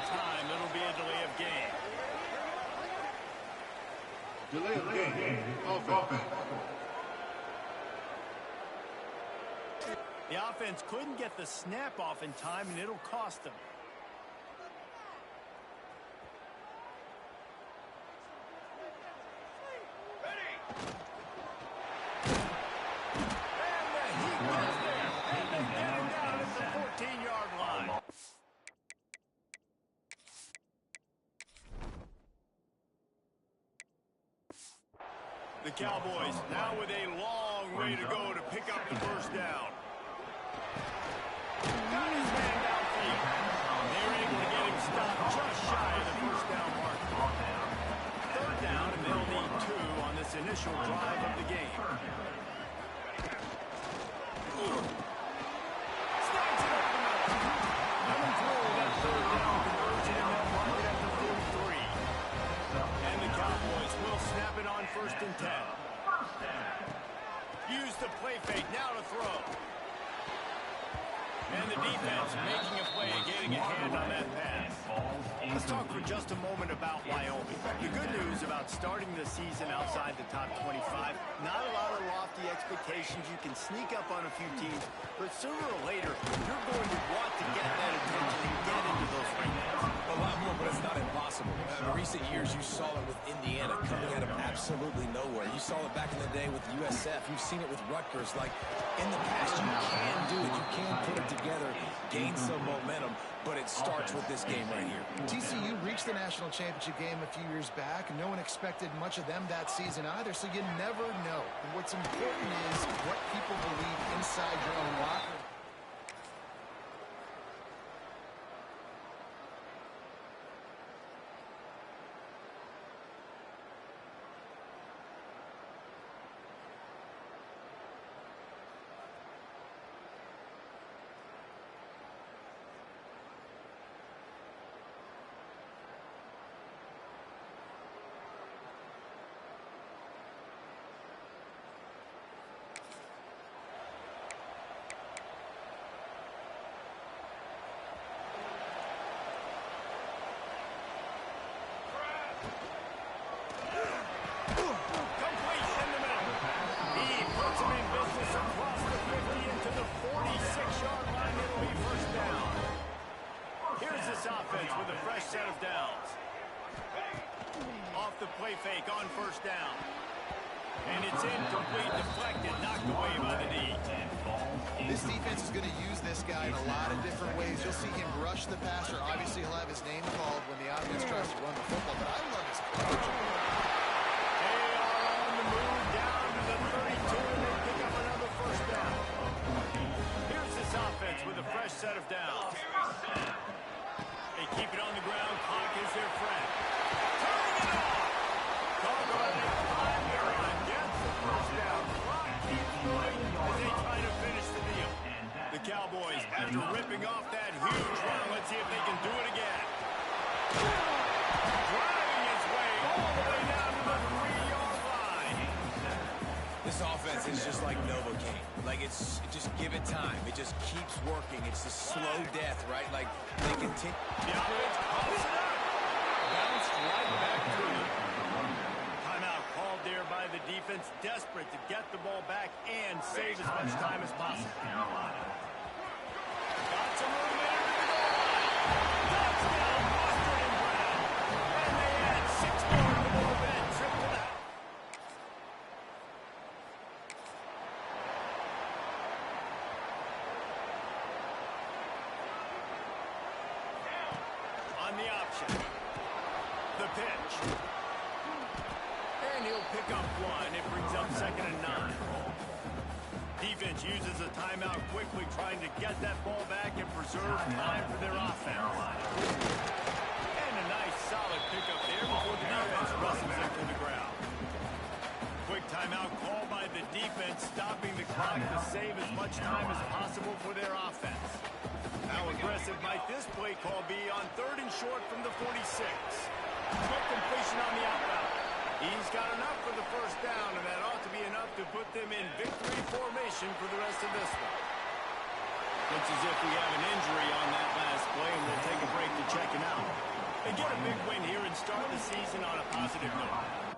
time, it'll be a delay of game. Delay of game. Offense. The offense couldn't get the snap off in time, and it'll cost them. The Cowboys now with a long way to go to pick up the first down. Got his man downfield. They're able to get him stopped just shy of the first down mark. Third down, and they'll need 2 on this initial drive of the game. Snags it up the middle. Coming through that third down conversion, and they'll mark it at the 43. And the Cowboys will snap it on 1st and 10. Use the play fake now to throw. And the defense making a play and getting a hand on that pass. Let's talk for just a moment about Wyoming. The good news about starting the season outside the top 25, not a lot of lofty expectations. You can sneak up on a few teams, but sooner or later, you're going to want to get that attention and get into those rankings. A lot more, but it's not impossible. In recent years, you saw it with Indiana coming out of absolutely nowhere. You saw it back in the day with USF. You've seen it with Rutgers. Like, in the past, you can do it. You can put it together, gain some momentum, but it starts with this game right here. TCU reached the national championship game a few years back. No one expected much of them that season either, so you never know. And what's important is what people believe inside your own locker room. Fake on 1st down. And it's incomplete, deflected, knocked away by the knee. This defense is going to use this guy in a lot of different ways. You'll see him rush the passer. Obviously, he'll have his name called when the offense tries to run the football, but I love his coverage. They are on the move down to the 32, and they pick up another 1st down. Here's this offense with a fresh set of downs. They keep it on the ground. Clock is their friend. Turning it off. The Cowboys, after ripping off that huge run, let's see if they can do it again. Driving his way all the way down to the 3-yard line. This offense is just like Novocaine. Like, it's just give it time. It just keeps working. It's the slow death, right? Like, they continue. The offense pops it up. Bounced right back to it. Timeout called there by the defense, desperate to get the ball back and save as much time as possible. Got some room there to the goal line. Touchdown, Mustard and Brown. And they add 6 more to the ball, triple that. On the option. The pitch. And he'll pick up 1. It brings up 2nd and 9. Defense uses a timeout quickly, trying to get that ball back and preserve time for their offense. And a nice solid pickup there before the defense wrestles it to the ground. Quick timeout called by the defense, stopping the clock to save as much time as possible for their offense. How aggressive might this play call be on 3rd and short from the 46? Quick completion on the outbound. He's got enough for the 1st down, and that ought to be enough to put them in victory formation for the rest of this one. Looks as if we have an injury on that last play, and we'll take a break to check him out. big win here and start the season on a positive note.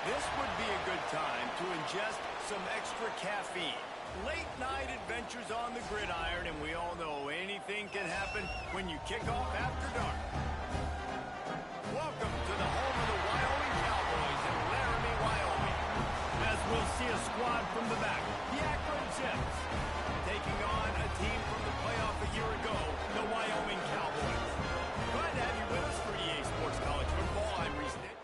This would be a good time to ingest some extra caffeine. Late night adventures on the gridiron, and we all know anything can happen when you kick off after dark. Welcome to the home of the Wyoming Cowboys in Laramie, Wyoming. As we'll see a squad from the back, the Akron Zips, taking on a team from the playoff a year ago, the Wyoming Cowboys. Glad to have you with us for EA Sports College Football. I'm Reese Nick.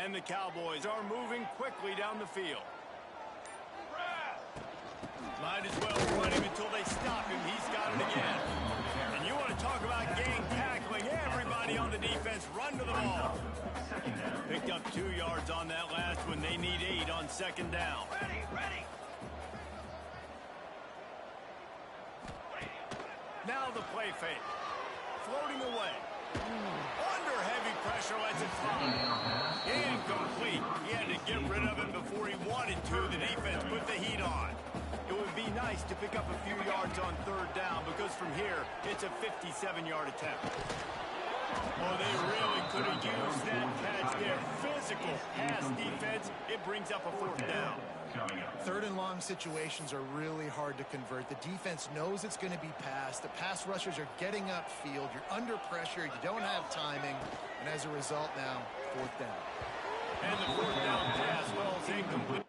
And the Cowboys are moving quickly down the field. Might as well run him until they stop him. He's got it again. And you want to talk about gang tackling. Everybody on the defense run to the ball. Picked up 2 yards on that last one. They need 8 on second down. Ready. Now the play fake. Floating away. Under heavy pressure, lets it fly. Incomplete. He had to get rid of it before he wanted to. The defense put the heat on. It would be nice to pick up a few yards on third down because from here, it's a 57-yard attempt. Oh, they really could have used that catch there. Physical pass defense. It brings up a fourth down. Third and long situations are really hard to convert. The defense knows it's going to be passed. The pass rushers are getting upfield. You're under pressure. You don't have timing. And as a result now, fourth down. And the fourth down pass, well, is incomplete.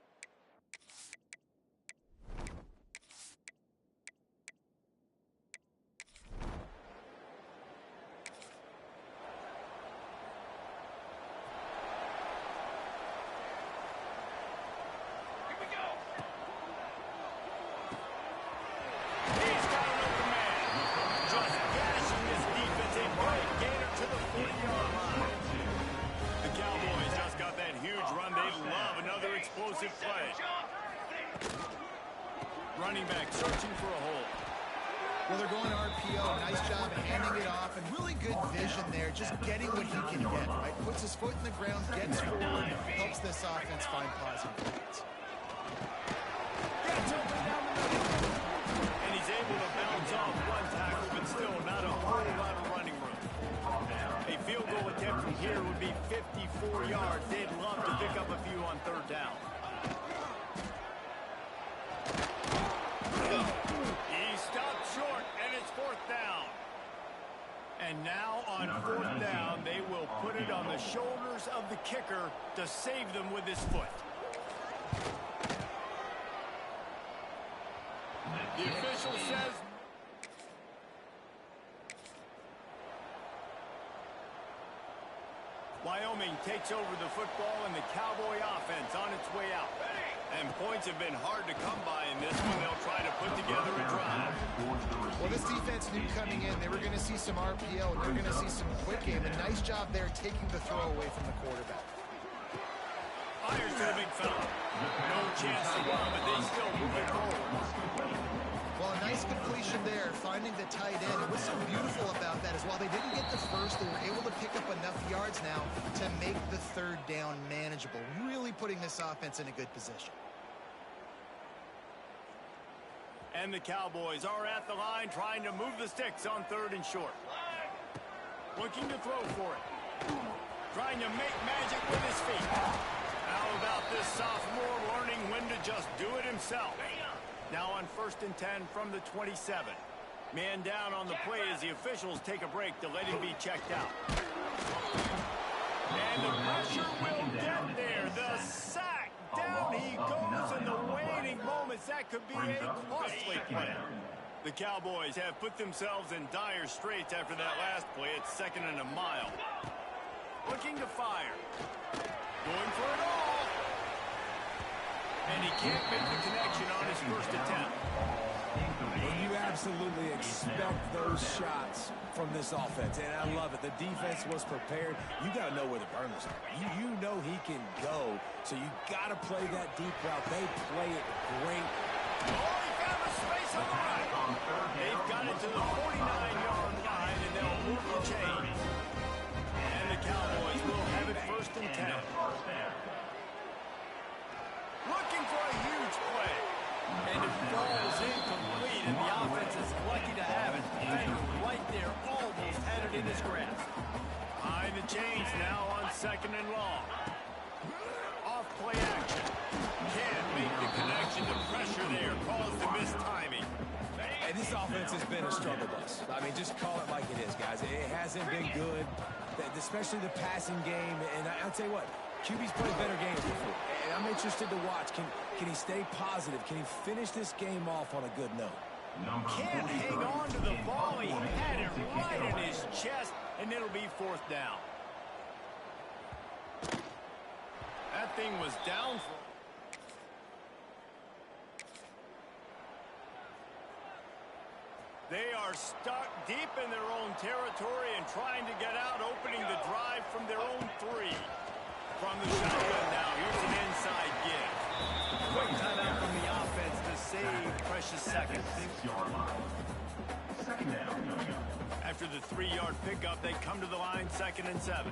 Running back searching for a hole. Well, they're going RPO. Nice job handing it off, and really good vision there, just getting what he can get, right? Puts his foot in the ground, gets forward, helps this offense find positive points. Gets open down the middle. And he's able to bounce off one tackle, but still not a whole lot of running room. A field goal attempt from here would be 54 yards. They'd love to pick up a few on third down. He stopped short, and it's fourth down. And now on fourth down, they will put it on the shoulders pressures of the kicker to save them with his foot. The official says... Wyoming takes over the football and the Cowboy offense on its way out. And points have been hard to come by in this one. They'll try to put together a drive. Well, this defense knew coming in they were going to see some RPO and they were going to see some quick game. A nice job there taking the throw away from the quarterback. Fires to the big fella. No chance to run, but they still move it forward. Well, a nice completion there, finding the tight end. And what's so beautiful about that is while they didn't get the first, they were able to pick up enough yards now to make the third down manageable, really putting this offense in a good position. And the Cowboys are at the line trying to move the sticks on 3rd and short. Looking to throw for it. Trying to make magic with his feet. How about this sophomore learning when to just do it himself? Now on 1st and 10 from the 27. Man down on the play as the officials take a break to let him be checked out. And the pressure will get there. The sack. Down he goes in the waning moments. That could be a costly play. The Cowboys have put themselves in dire straits after that last play. It's 2nd and a mile. Looking to fire. Going for it all. And he can't make the connection on his first attempt. Well, you absolutely expect those shots from this offense, and I love it. The defense was prepared. You got to know where the burners are. You know he can go, so you got to play that deep route. They play it great. Oh, he found the space on the right. They've got it to the 49-yard line, and they'll move the chains. And the Cowboys will have it 1st and 10. Looking for a huge play. And it falls incomplete, and the offense is lucky to have it. Defender right there almost had it in his grasp. Behind the chains now on 2nd and long. Off play action. Can't make the connection. The pressure there caused the missed timing. And this offense has been a struggle bus. I mean, just call it like it is, guys. It hasn't been good, especially the passing game. And I'll tell you what, QB's played better games before. And I'm interested to watch. Can he stay positive? Can he finish this game off on a good note? Can't hang on to the ball. He had it right in his chest, and it'll be 4th down. That thing was down for... They are stuck deep in their own territory and trying to get out, opening the drive from their own 3. From the shotgun now, here's an inside give. Quick timeout from the offense to save precious seconds. 6-yard line. 2nd down. After the 3-yard pickup, they come to the line 2nd and 7. 4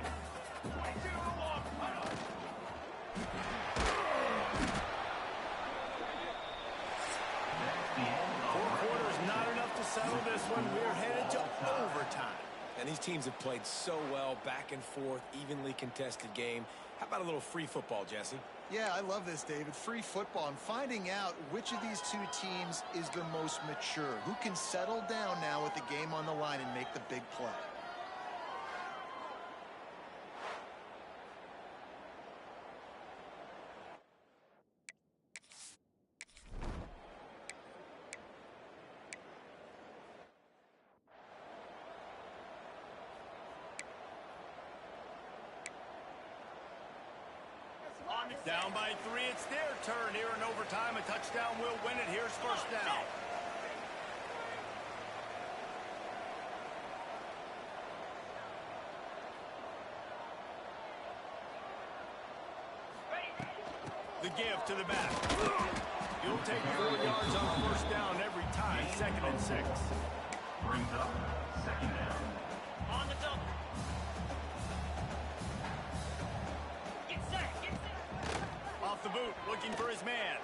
quarters not enough to settle this one. We're headed to overtime. And these teams have played so well, back and forth, evenly contested game. How about a little free football, Jesse? Yeah, I love this, David. Free football. I'm finding out which of these two teams is the most mature. Who can settle down now with the game on the line and make the big play? Down by 3, it's their turn here in overtime. A touchdown will win it. Here's 1st down. The give to the back. You'll take 4 yards on 1st down every time. 2nd and 6. Brings up 2nd down. On the double. Off the boot, looking for his man.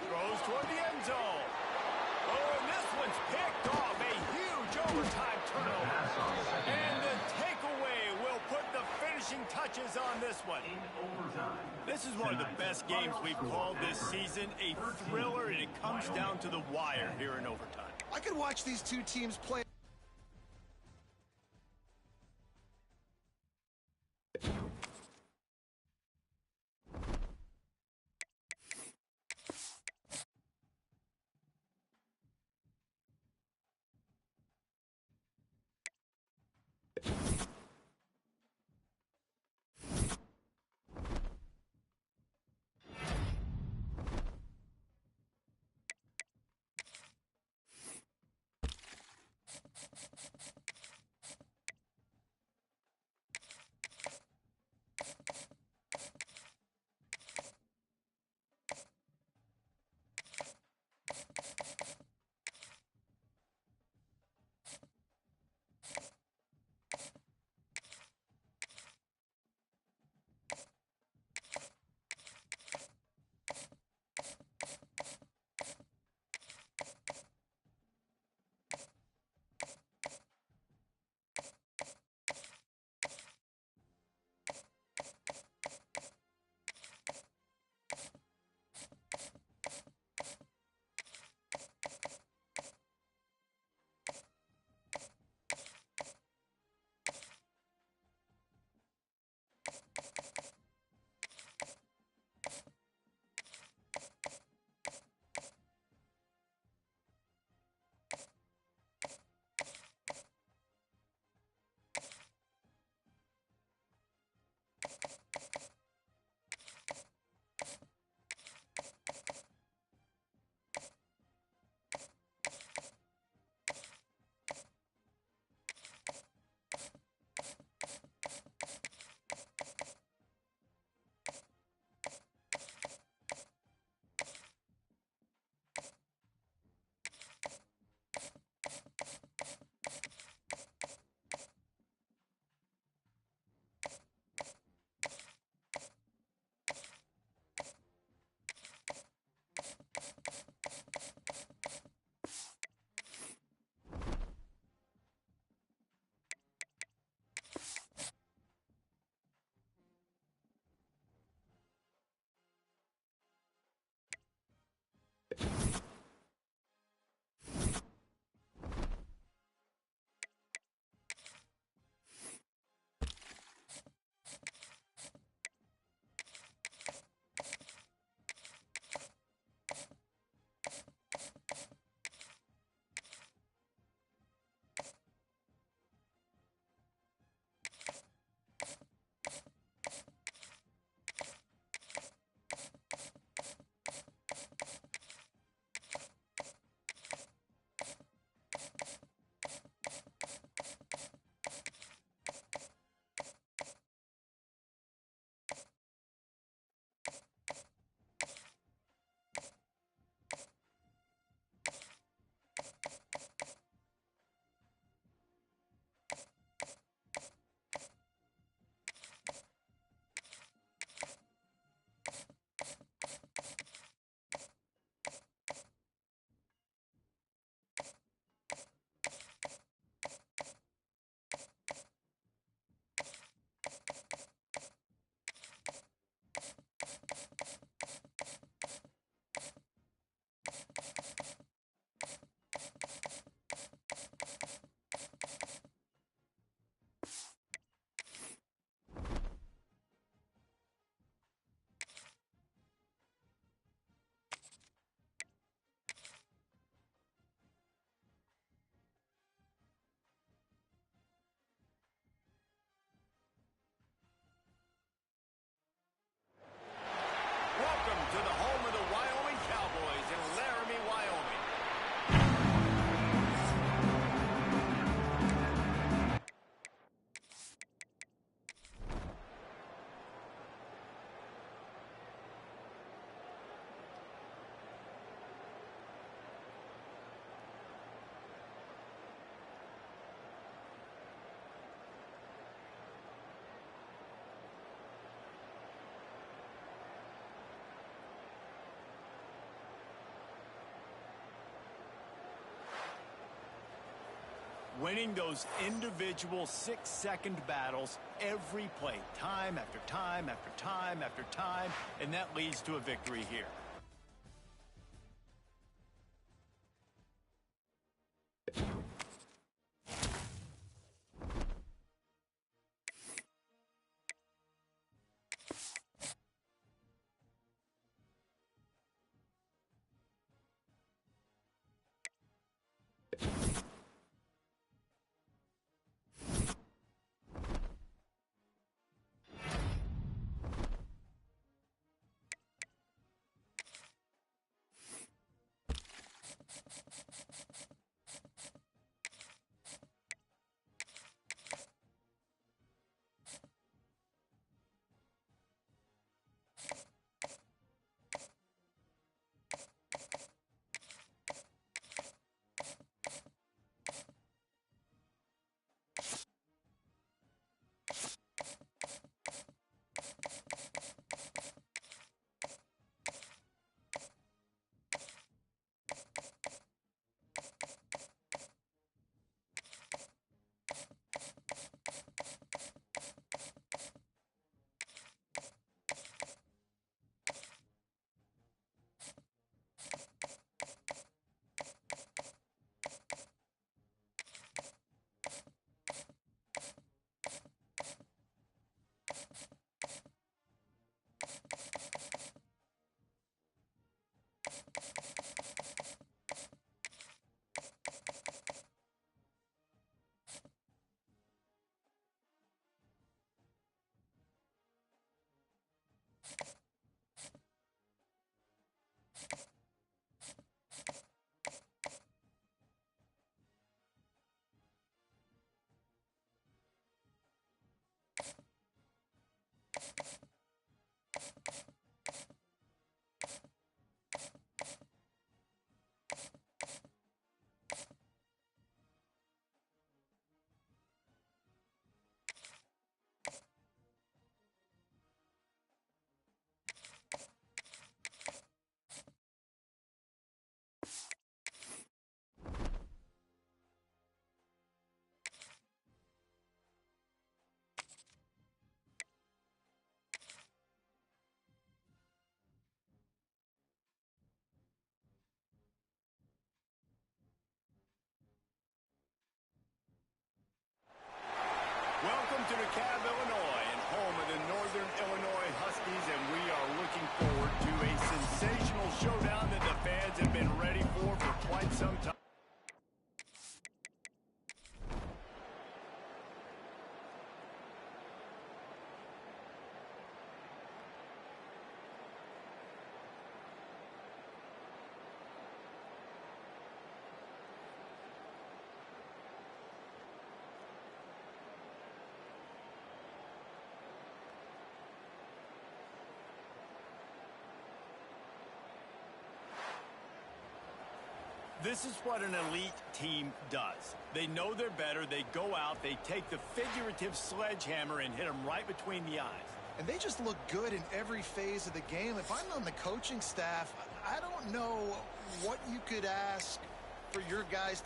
Throws toward the end zone. Oh, and this one's picked off. A huge overtime turnover. And the takeaway will put the finishing touches on this one. This is one of the best games we've called this season. A thriller, and it comes down to the wire here in overtime. I could watch these two teams play. Welcome to the home of the Wyoming Cowboys in Laramie, Wyoming. Winning those individual 6-second battles every play, time after time after time after time, and that leads to a victory here. DeKalb, Illinois, and home of the Northern Illinois Huskies, and we are looking forward to a sensational showdown that the fans have been ready for quite some time. This is what an elite team does. They know they're better. They go out, they take the figurative sledgehammer and hit them right between the eyes. And they just look good in every phase of the game. If I'm on the coaching staff, I don't know what you could ask for your guys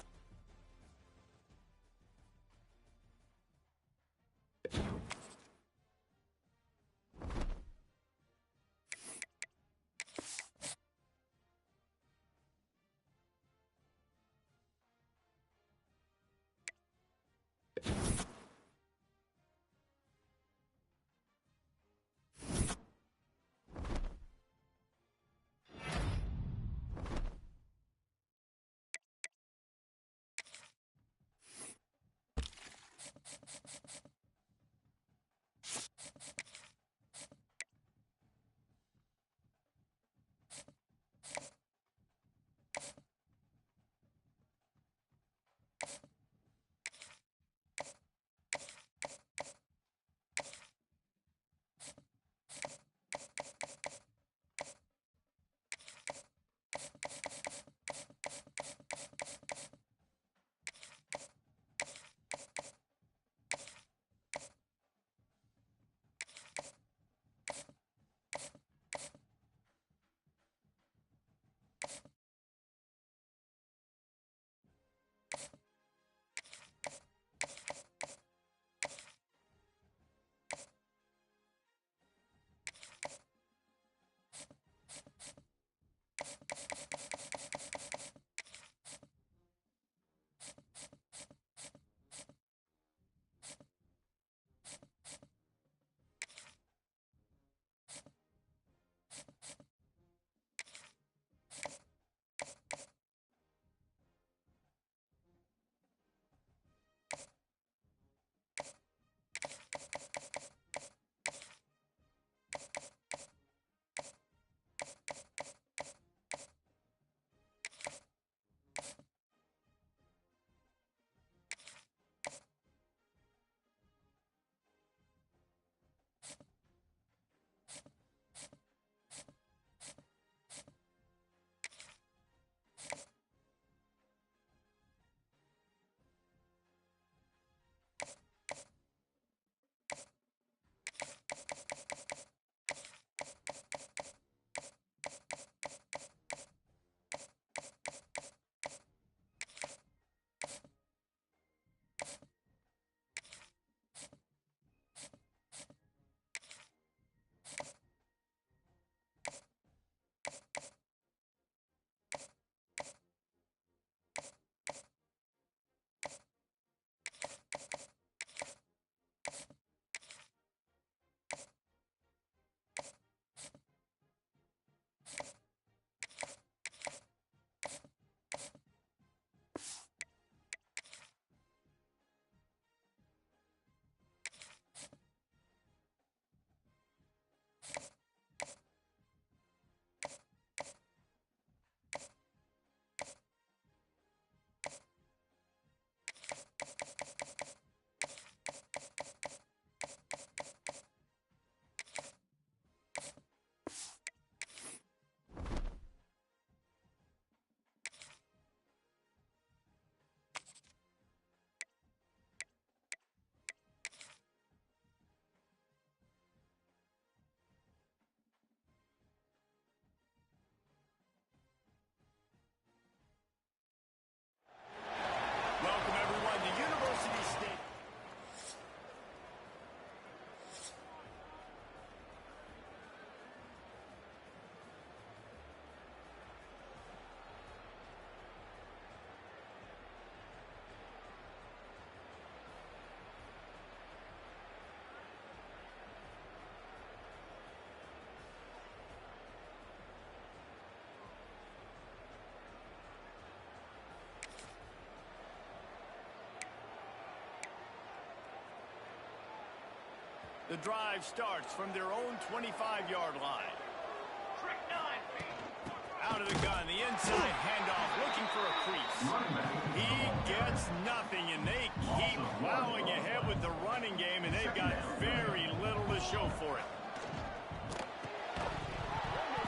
The drive starts from their own 25-yard line. Out of the gun, the inside handoff, looking for a crease. He gets nothing, and they keep plowing ahead with the running game, and they've got very little to show for it.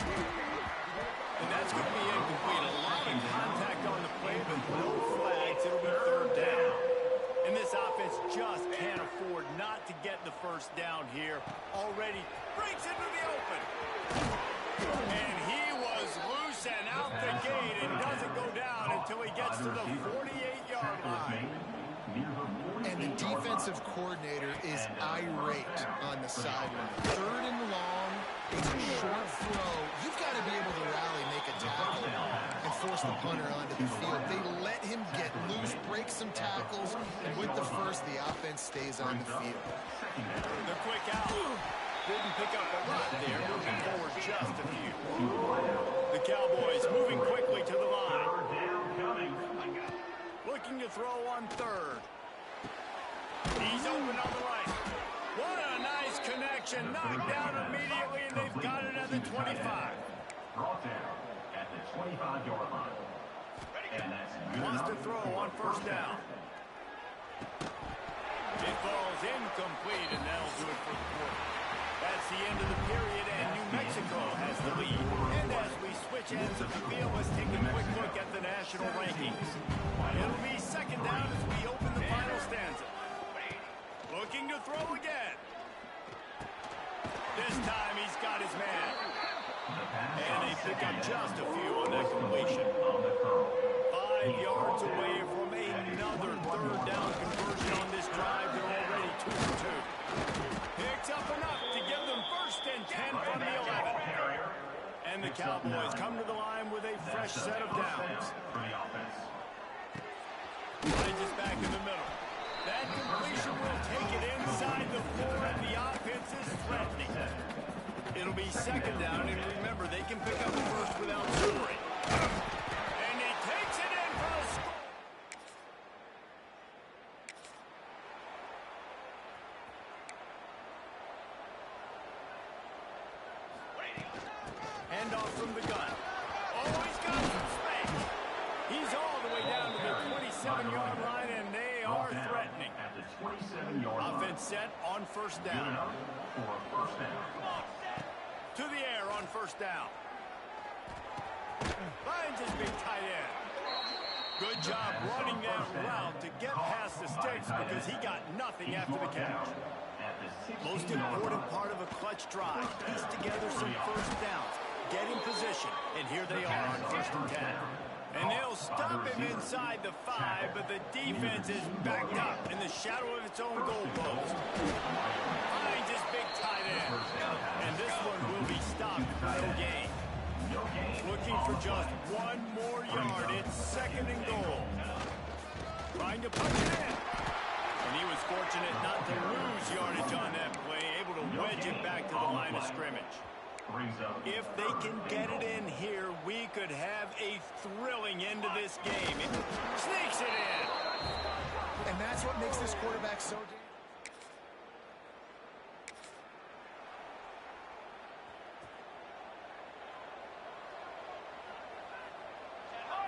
And that's going to be incomplete. A lot of contact on the play, but no flags. It'll be third down. And this offense just can't afford not to get the first down here. Already breaks into the open. And he was loose and out the gate and doesn't go down until he gets to the 48-yard line. And the defensive coordinator is irate on the sideline. Third and long, it's a short throw. You've got to be able to rally, make a tackle, and force the punter onto the field. They let him get loose, break some tackles, and with the first, the offense stays on the field. The quick out. Didn't pick up a lot there, moving forward just a few. The Cowboys moving quickly to the line. Looking to throw on third. He's open on the right. What a nice connection. Knocked down immediately, and they've got it at the 25. Brought down at the 25-yard line. And that's good. Wants to throw on first down. It falls incomplete, and that'll do it for the quarter. That's the end of the period, and New Mexico has the lead. And as we switch ends of the field, let's take a quick look at the national rankings. It'll be second down as we open the final stanza. Looking to throw again. This time he's got his man. And they pick up just a few on that completion. 5 yards away from another third down conversion on this drive. They're already 2 for 2. Picks up enough to give them first and 10 from the 11. And the Cowboys come to the line with a fresh set of downs. Finds us back in the middle. That completion will take it inside the 4, and the offense is threatening. It'll be second down, and remember, they can pick up the first without scoring. And he takes it in for a score. Handoff from the gun. Oh, he's got some space. He's all the way down to the 27-yard line, and they are threatening. Offense set on first down. To the air on first down. Finds his big tight end. Good job running that route to get past the sticks because he got nothing after the catch. Most important part of a clutch drive. Piece together some first downs. Get in position. And here they are on first and 10. And they'll stop him inside the 5, but the defense is backed up in the shadow of its own goalpost. Finds his big tight end. And this one will be stopped for no gain. Looking for just one more yard. It's second and goal. Trying to punch it in. And he was fortunate not to lose yardage on that play, able to wedge it back to the line of scrimmage. If they can get it in here, we could have a thrilling end to this game. It sneaks it in. And that's what makes this quarterback so dangerous.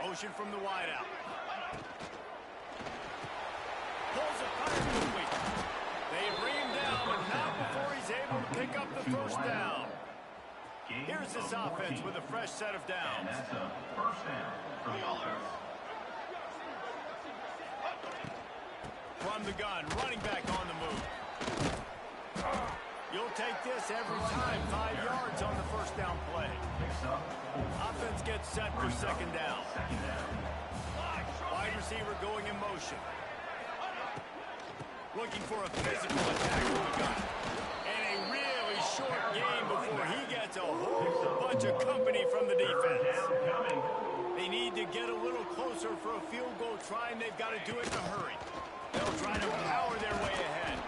Motion from the wideout. Pulls it perfectly. They bring him down, but not before he's able to pick up the first down. Here's this offense with a fresh set of downs. That's a first down for the offense. From the gun, running back on the move. You'll take this every time. 5 yards on the first down play. Offense gets set for second down. Wide receiver going in motion. Looking for a physical attack from the gun. And a really short game before he gets a whole bunch of company from the defense. They need to get a little closer for a field goal try, and they've got to do it in a hurry. They'll try to power their way ahead.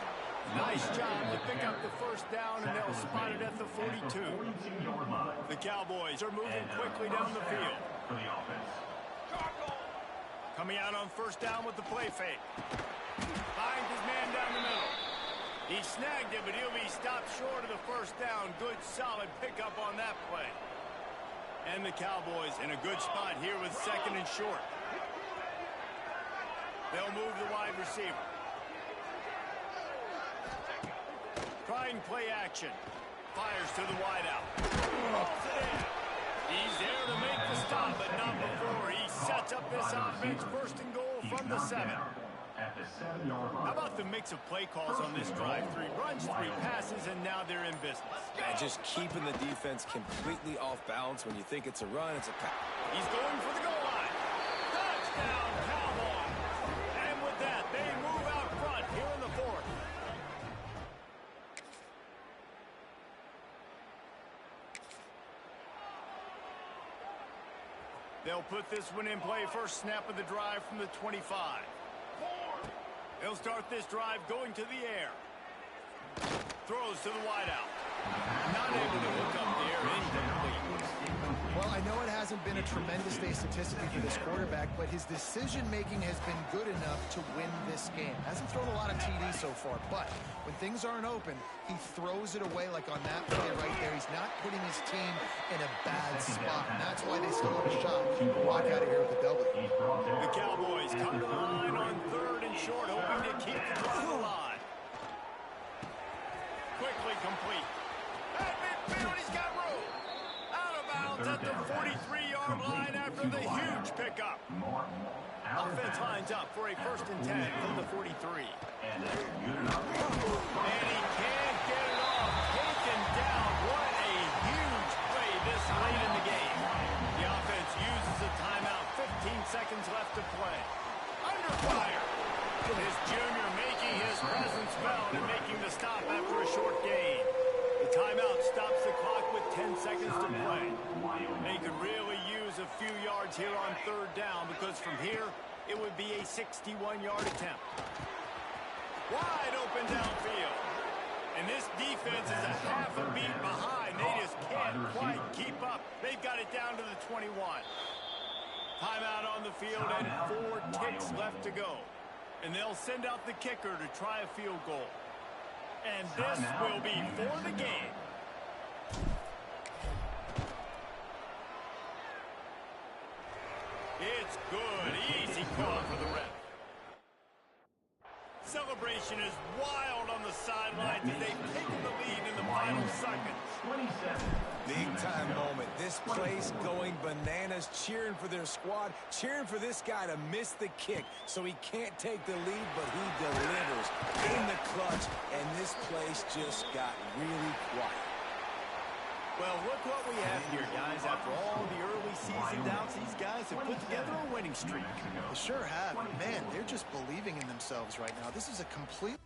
Nice job to pick up the first down, and they'll spot it at the 42. The Cowboys are moving quickly down the field. Coming out on first down with the play fake. Finds his man down the middle. He snagged it, but he'll be stopped short of the first down. Good, solid pickup on that play. And the Cowboys in a good spot here with second and short. They'll move the wide receiver. Trying play action. Fires to the wideout. Pulls it in. He's there to make the stop, but not before. He sets up this offense first and goal from the 7. How about the mix of play calls on this drive? 3 runs, 3 passes, and now they're in business. And just keeping the defense completely off balance. When you think it's a run, it's a pass. He's going for the goal line. Touchdown, Cowboys. And with that, they move out front here in the 4th. They'll put this one in play. First snap of the drive from the 25. They'll start this drive going to the air. Throws to the wideout. Not able to hook up there. Incomplete. Well, I know it hasn't been a tremendous day statistically for this quarterback, but his decision-making has been good enough to win this game. Hasn't thrown a lot of TDs so far, but when things aren't open, he throws it away like on that play right there. He's not putting his team in a bad spot, and that's why they still have a shot to walk out of here with a W. The Cowboys come to the line on 3rd and short, hoping to keep the drive alive. Quickly complete. At midfield, he's got room. Out of bounds at the 43-yard line after the huge pickup. Offense lines up for a 1st and 10 from the 43. And he can't get it off. Taken down. What a huge play this late in the game. The offense uses a timeout. 15 seconds left to play. Under fire. This junior making his presence felt and making the stop after a short gain. The timeout stops the clock with 10 seconds to play. They could really use a few yards here on 3rd down because from here, it would be a 61-yard attempt. Wide open downfield. And this defense is a half a beat behind. They just can't quite keep up. They've got it down to the 21. Timeout on the field and 4 ticks left to go. And they'll send out the kicker to try a field goal. And this will be for the game. It's good. Easy call for the ref. Celebration is wild on the sidelines as they've taken the lead in the final seconds. Big-time moment. This place going bananas, cheering for their squad, cheering for this guy to miss the kick so he can't take the lead, but he delivers in the clutch, and this place just got really quiet. Well, look what we have here, guys. After all the early season doubts, these guys have put together a winning streak. They sure have. Man, they're just believing in themselves right now. This is a complete...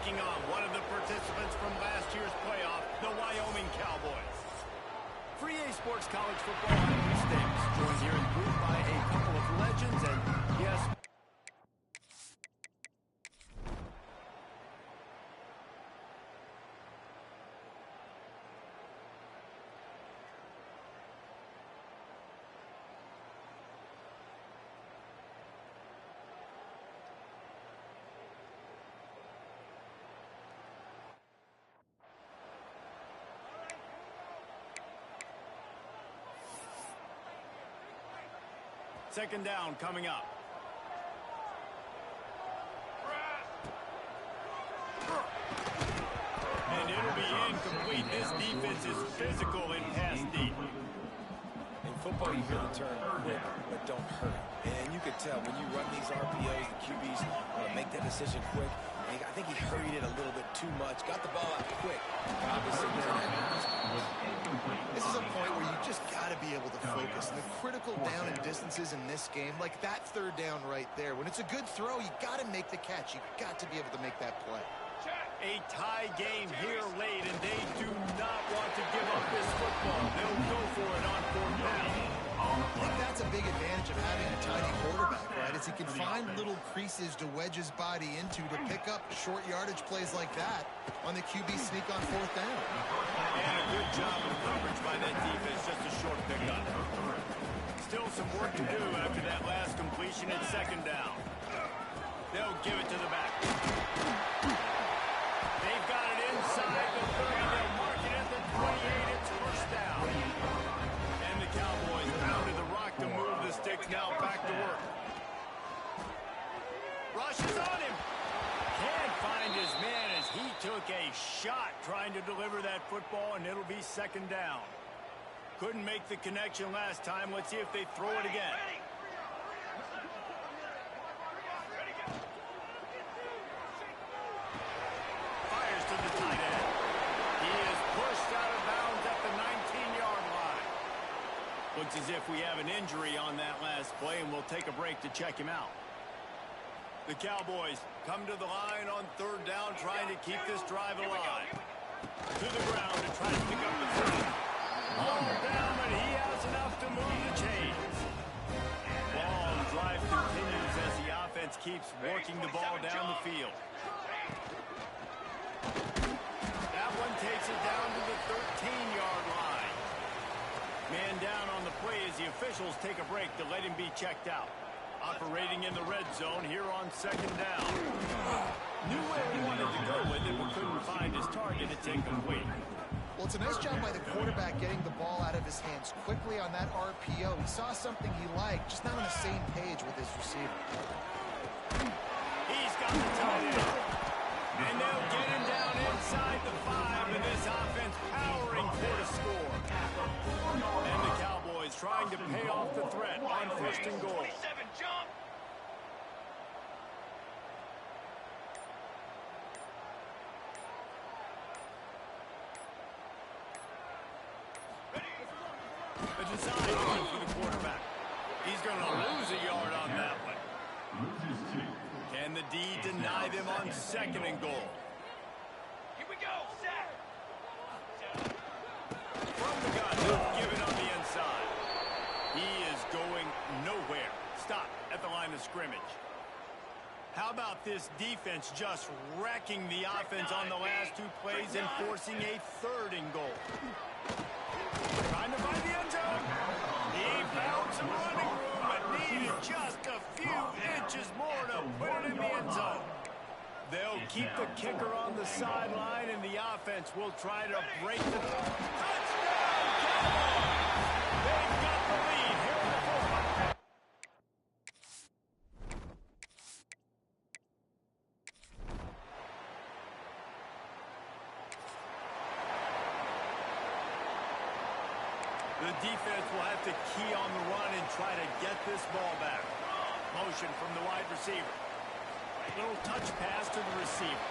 taking on one of the participants from last year's playoff, the Wyoming Cowboys. For EA Sports College Football, I'm Lee Stakes, joined here in the booth by a couple of legends, and yes, second down coming up. And it'll be incomplete. This defense is physical and pass deep. In football, you hear the term quick, but don't hurt. And you can tell when you run these RPOs, the QBs want to make that decision quick. And I think he hurried it a little bit too much. Got the ball out quick. Obviously, This is a point where you just got to be able to focus. And the critical down and distances in this game, like that third down right there, when it's a good throw, you got to make the catch. You got to be able to make that play. A tie game here late, and they do not want to give up this football. They'll go for it on fourth down. I think that's a big advantage of having a tiny quarterback, right? Is he can find little creases to wedge his body into to pick up short yardage plays like that on the QB sneak on fourth down. And a good job of coverage by that defense, just a short pickup. Still some work to do after that last completion at second down. They'll give it to the back. They've got it inside the 30. They'll mark it at the 28. It's first down. And the Cowboys pounded the rock to move the sticks. Now back to work. Rushes on him. Can't find his man as he took a shot trying to deliver that football, and it'll be second down. Couldn't make the connection last time. Let's see if they throw it again. Fires to the tight end. He is pushed out of bounds at the 19-yard line. Looks as if we have an injury on that last play, and we'll take a break to check him out. The Cowboys come to the line on third down, trying to keep this drive alive. To the ground to try to pick up the third. All down, but he has enough to move the chains. Ball drive continues as the offense keeps working the ball down the field. That one takes it down to the 13-yard line. Man down on the play as the officials take a break to let him be checked out. Operating in the red zone here on second down. Knew where he wanted to go with it, but couldn't find his target. It's incomplete. Well, it's a nice job by the quarterback getting the ball out of his hands quickly on that RPO. He saw something he liked, just not on the same page with his receiver. He's got the tight end. And they'll get him down inside the 5, and this offense powering for the score. And the Cowboys trying to pay off the threat on first and goal. A design run for the quarterback. He's going to lose a yard on that one. Can the D deny them on second and goal? Here we go, set. From the gun, give it on the inside. He is going nowhere. Stop at the line of scrimmage. How about this defense just wrecking the offense on the last two plays and forcing a third and goal? Trying to find the end zone. He found some running room, but needed just a few inches more to put it in the end zone. They'll keep the kicker on the sideline, and the offense will try to break the touchdown. Cowboys! They've got the lead here in the fourth. The defense will have to key on the run and try to get this ball back. Motion from the wide receiver. Little touch pass to the receiver.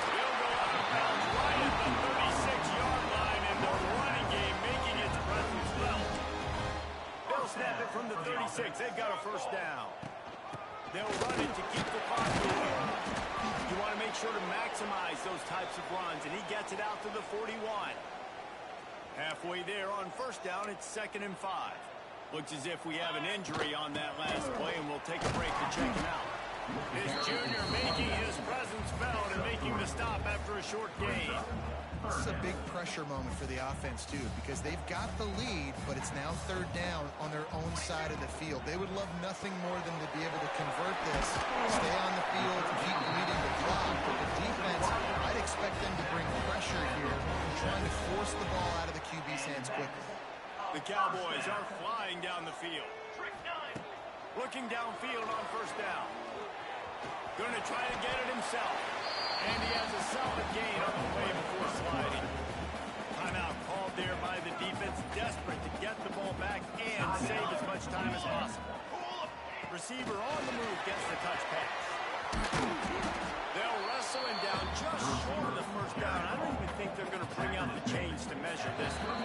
He'll go out of bounds right at the 36-yard line, and the running game making its presence felt. They'll snap it from the 36. They've got a first down. They'll run it to keep the clock moving. sure to maximize those types of runs, and he gets it out to the 41. Halfway there on first down, it's 2nd and 5. Looks as if we have an injury on that last play, and we'll take a break to check him out. This junior making his presence felt and making the stop after a short gain. This is a big pressure moment for the offense, too, because they've got the lead, but it's now 3rd down on their own side of the field. They would love nothing more than to be able to convert this, stay on the field, keep leading the clock. But the defense, I'd expect them to bring pressure here, trying to force the ball out of the QB's hands quickly. The Cowboys are flying down the field. Looking downfield on first down. Going to try to get it himself. And he has a solid gain on the play before sliding. Timeout called there by the defense, desperate to get the ball back and save as much time as possible. Receiver on the move gets the touch pass. They'll wrestle him down just short of the first down. I don't even think they're going to bring out the chains to measure this one.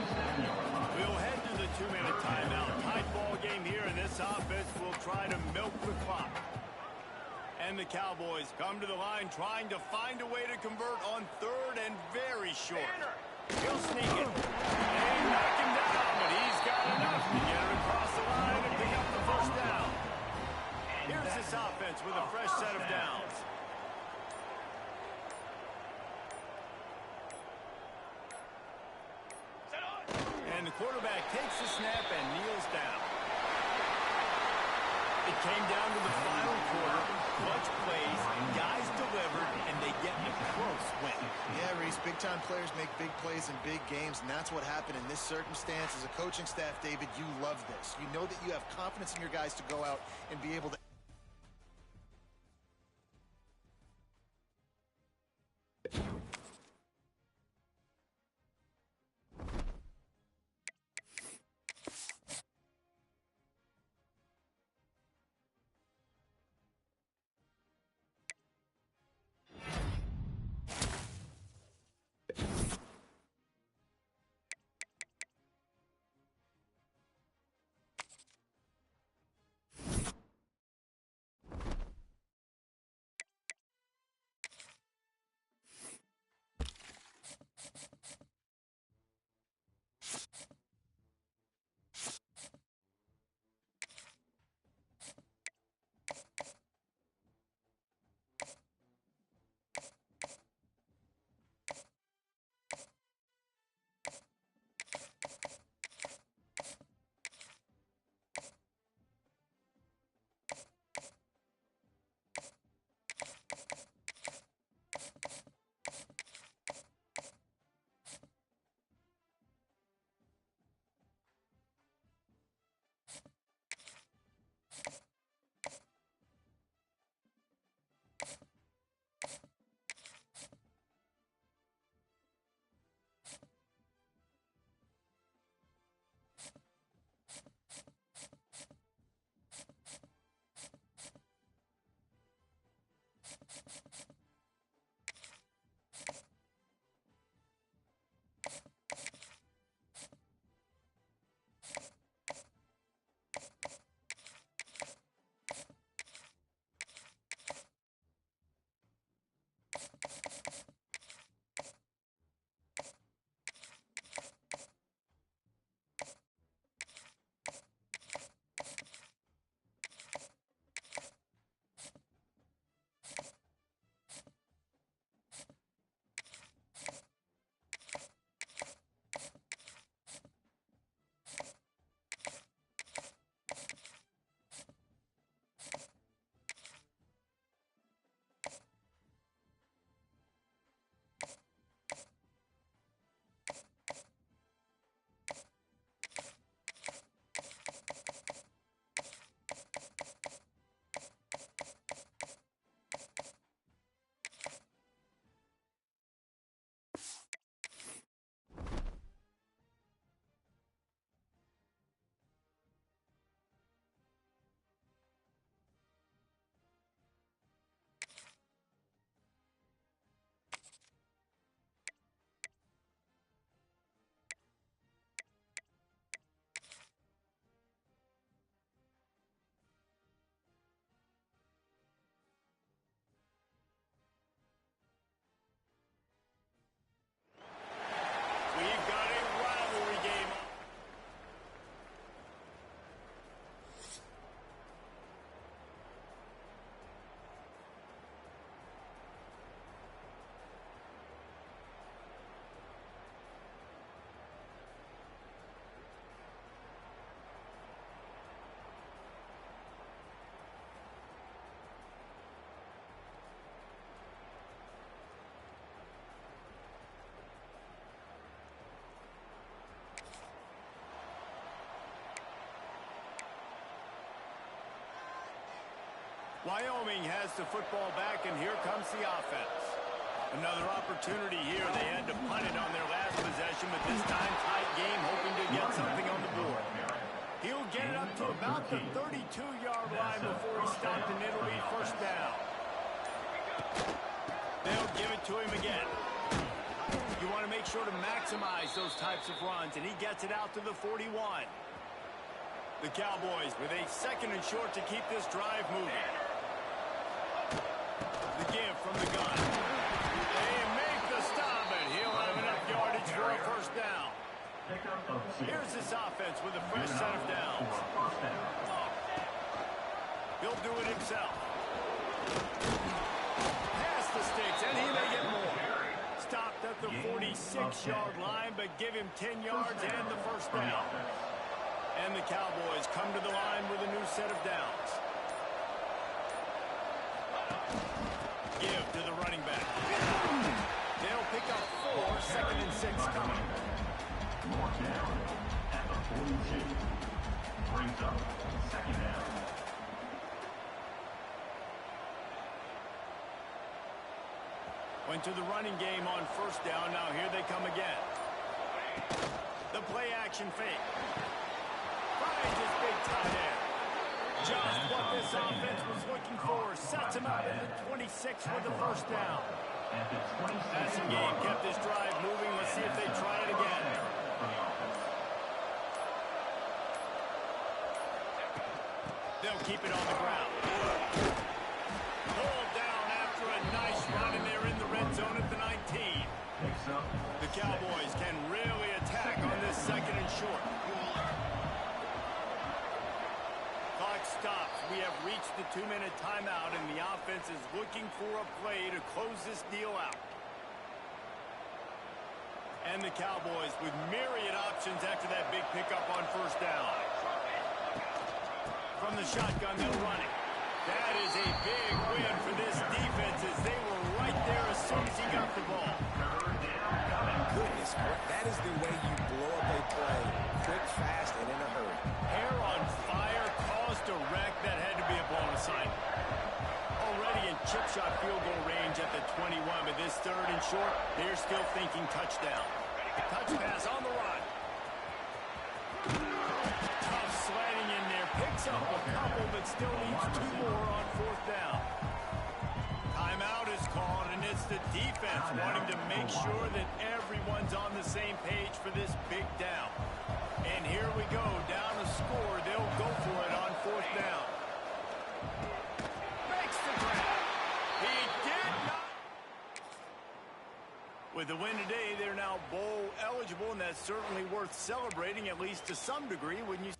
We'll head to the 2-minute timeout. Tight ball game here, and this offense will try to milk the clock. And the Cowboys come to the line trying to find a way to convert on 3rd and very short. He'll sneak it. They knock him down, but he's got enough to get it across the line and pick up the first down. Here's this offense with a fresh set of downs. And the quarterback takes the snap and kneels down. It came down to the final quarter. Clutch plays, guys delivered, and they get a close win. Yeah, Reese, big-time players make big plays in big games, and that's what happened in this circumstance. As a coaching staff, David, you love this. You know that you have confidence in your guys to go out and be able to Wyoming has the football back, and here comes the offense. Another opportunity here. They had to punt it on their last possession, but this time tight game, hoping to get something on the board. He'll get it up to about the 32-yard line before he stopped, and it'll be first down. They'll give it to him again. You want to make sure to maximize those types of runs, and he gets it out to the 41. The Cowboys with a second and short to keep this drive moving. The give from the gun. They make the stop, and he'll have enough yardage for a first down. Here's this offense with a fresh set of downs. He'll do it himself. Pass the sticks, and he may get more. Stopped at the 46-yard line, but give him 10 yards and the first down. And the Cowboys come to the line with a new set of downs. Give to the running back. They'll pick up 4, second and 6 coming. More down at the 42. Brings up second down. Went to the running game on first down. Now here they come again. The play action fake. Finds his big tight end. Just what this offense was looking for. Sets him up at the 26 with the first down. Passing game kept this drive moving. Let's see if they try it again. They'll keep it on the ground. Pulled down after a nice run, and they're in the red zone at the 19. The Cowboys can really attack on this second and short. Clock stops. We have reached the 2-minute timeout, and the offense is looking for a play to close this deal out. And the Cowboys with myriad options after that big pickup on first down. From the shotgun, they'll run it. That is a big win for this defense as they were right there as soon as he got the ball. Goodness, that is the way you blow up a play. Quick, fast, and in a hurry. Hair on fire, caused a wreck. That had to be a blown assignment. Already in chip shot field goal range at the 21, but this third and short, they're still thinking touchdown. Touch pass on the run. Tough sliding in there. Picks up a couple, but still needs 2 more on fourth down. Timeout is called, and it's the defense wanting to make sure that everyone's on the same page for this big down. And here we go, down a score. They'll go for it on fourth down. Makes the grab. He did not. With the win today, they're now bowl eligible, and that's certainly worth celebrating, at least to some degree, when you...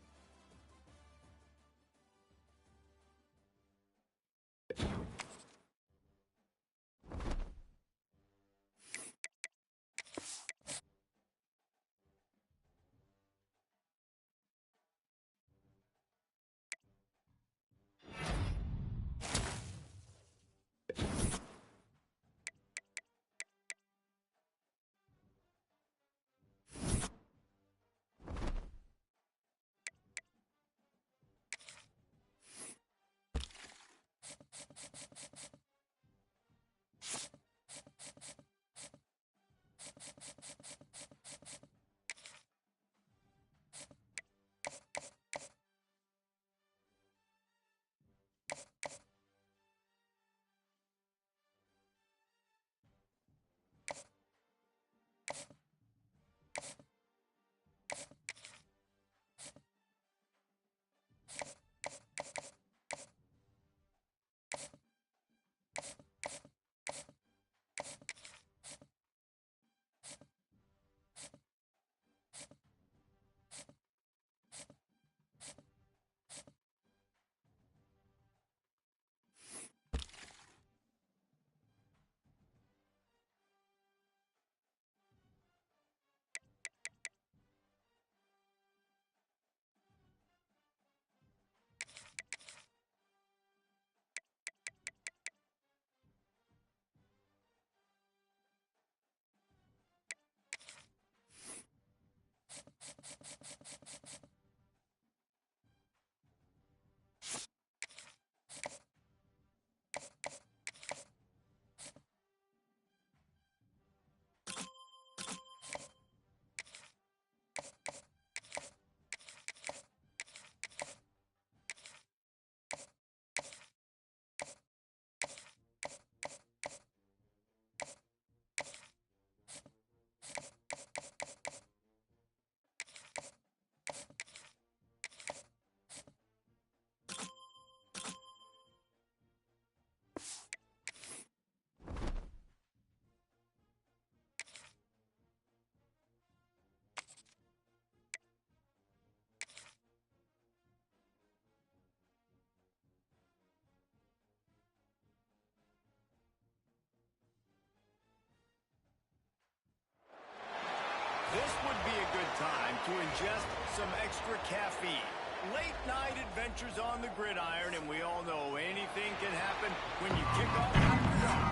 This would be a good time to ingest some extra caffeine. Late night adventures on the gridiron, and we all know anything can happen when you kick off after dark.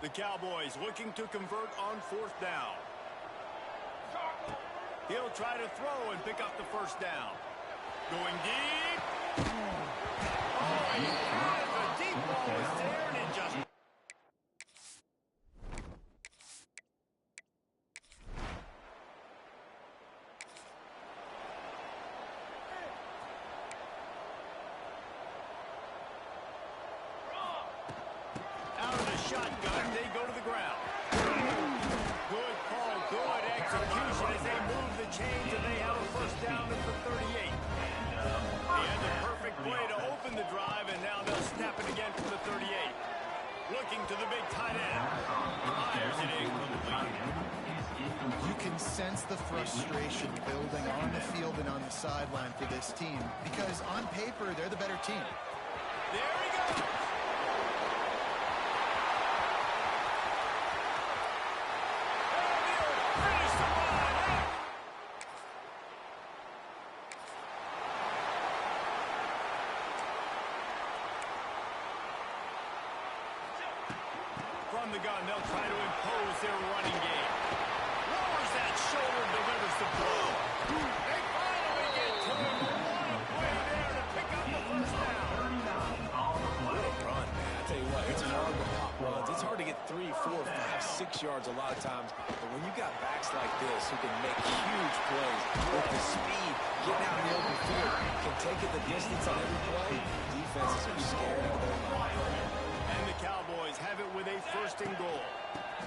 The Cowboys looking to convert on 4th down. He'll try to throw and pick up the first down. Going deep. Oh, he has a deep ball was there, and it just... Out of the shotgun, they go to the ground. Good call, good execution as they move the chains, and they have a first down at the 38. He had the perfect play to open the drive, and now they'll snap it again from the 38. Looking to the big tight end. Fires it incomplete. You can sense the frustration building on the field and on the sideline for this team because on paper, they're the better team. There he goes. From the gun, they'll try to impose their running game. Lowers that shoulder, delivers the blow. They finally get to him. What a play there to pick up the first down. What a run, man. I tell you what, it's hard to pop runs. It's hard to get 3, 4, 5, 6 yards a lot of times. But when you got backs like this who can make huge plays with the speed, getting out in the open field, can take it the distance on every play, defenses are scared out of their mind. And the Cowboys have it with a 1st and goal.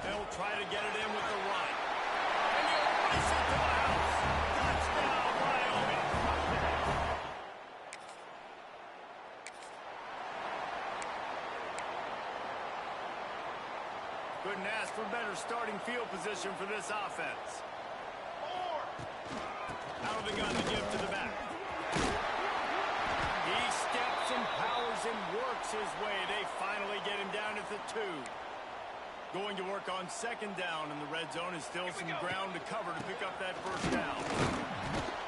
They'll try to get it in with the run. And he'll race it to the house. Touchdown, Wyoming. Couldn't ask for better starting field position for this offense. Out of the gun to give to the back. He steps and powers and works his way. They finally get him down at the 2. Going to work on 2nd down in the red zone, and still some ground to cover to pick up that first down.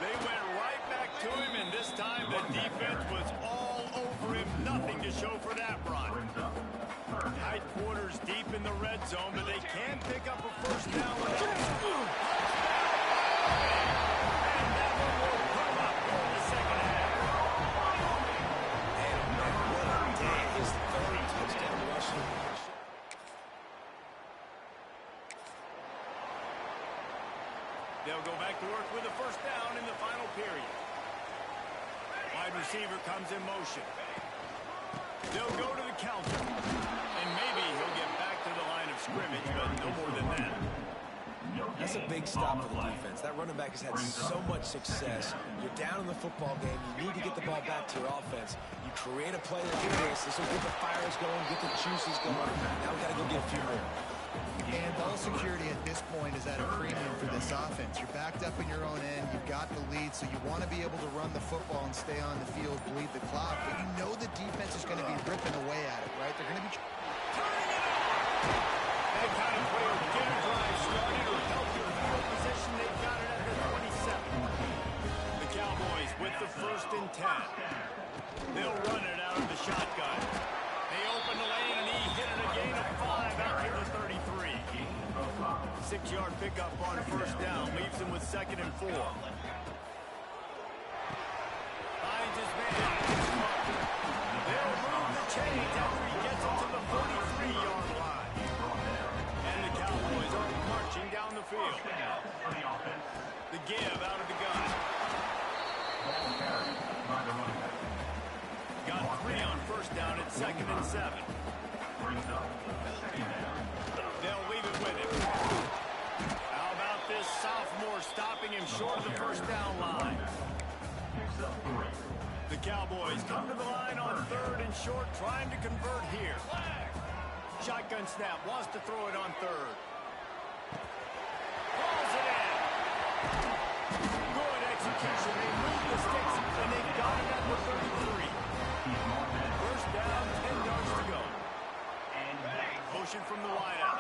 They went right back to him, and this time the defense was all over him. Nothing to show for that run. Tight quarters deep in the red zone, but they can pick up a first down with that. And that one will come up in the second half. His 3rd touchdown rushing. They'll go back to work with a first down in the final period. Wide receiver comes in motion. They'll go to the counter. And maybe he'll get back to the line of scrimmage, but no more than that. That's a big stop for the defense. That running back has had so much success. You're down in the football game. You need to get the ball back to your offense. You create a play like this. This will get the fires going, get the juices going. Now we got to go get a few more. And ball security at this point is at a premium for this offense. You're backed up in your own end. You've got the lead, so you want to be able to run the football and stay on the field, bleed the clock. But you know the defense is going to be ripping away at it, right? They're going to be... That kind of play will get a drive started or help your field position. They've got it at the 27. The Cowboys with the 1st and 10. They'll run it out of the shotgun. They open the lane, and he hit it a gain of 5 out to the 33. 6-yard pickup on 1st down. Leaves him with 2nd and 4. Finds his man. They'll move the chains after he gets it to the 43-yard line. And the Cowboys are marching down the field. The give out of the gun. Got 3 on 1st down at 2nd and 7. They'll leave it with him. How about this sophomore stopping him short of the 1st down line? The The Cowboys come to the line on 3rd and short, trying to convert here. Shotgun snap, wants to throw it on 3rd. Calls it in. Good execution. They move the sticks, and they got it at the 33. First down, 10 yards to go. Motion from the wideout.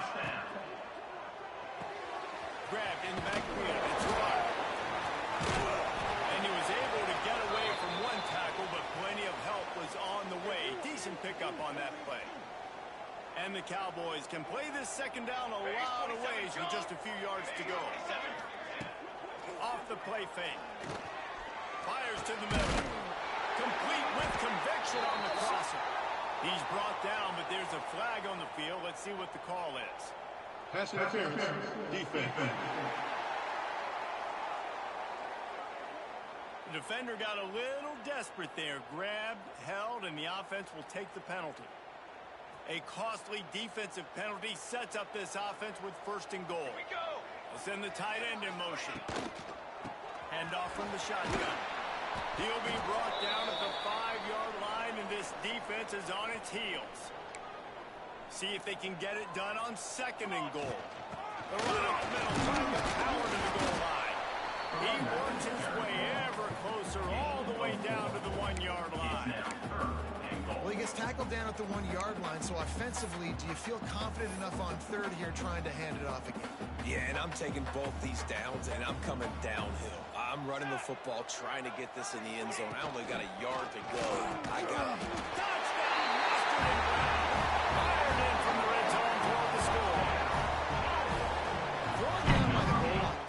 Grabbed in the backfield. It's Rod. And he was able to get away from one tackle, but plenty of help was on the way. Decent pickup on that play. And the Cowboys can play this second down a lot of ways with just a few yards to go. Off the play fake. Fires to the middle. Complete with conviction on the crosser. He's brought down, but there's a flag on the field. Let's see what the call is. Pass interference. Defense. The defender got a little desperate there. Grabbed, held, and the offense will take the penalty. A costly defensive penalty sets up this offense with 1st and goal. Here we go. They'll send the tight end in motion. Handoff from the shotgun. He'll be brought down at the 5-yard line, and this defense is on its heels. See if they can get it done on 2nd and goal. The run up the middle, trying to power to the goal line. He works his way ever closer all the way down to the 1-yard line. Well, he gets tackled down at the 1-yard line, so offensively, do you feel confident enough on 3rd here trying to hand it off again? Yeah, and I'm taking both these downs, and I'm coming downhill. I'm running the football, trying to get this in the end zone. I only got a yard to go. I got it. Touchdown, Western and Brown. Fired in from the red zone toward the score. Thrown down by the goal line.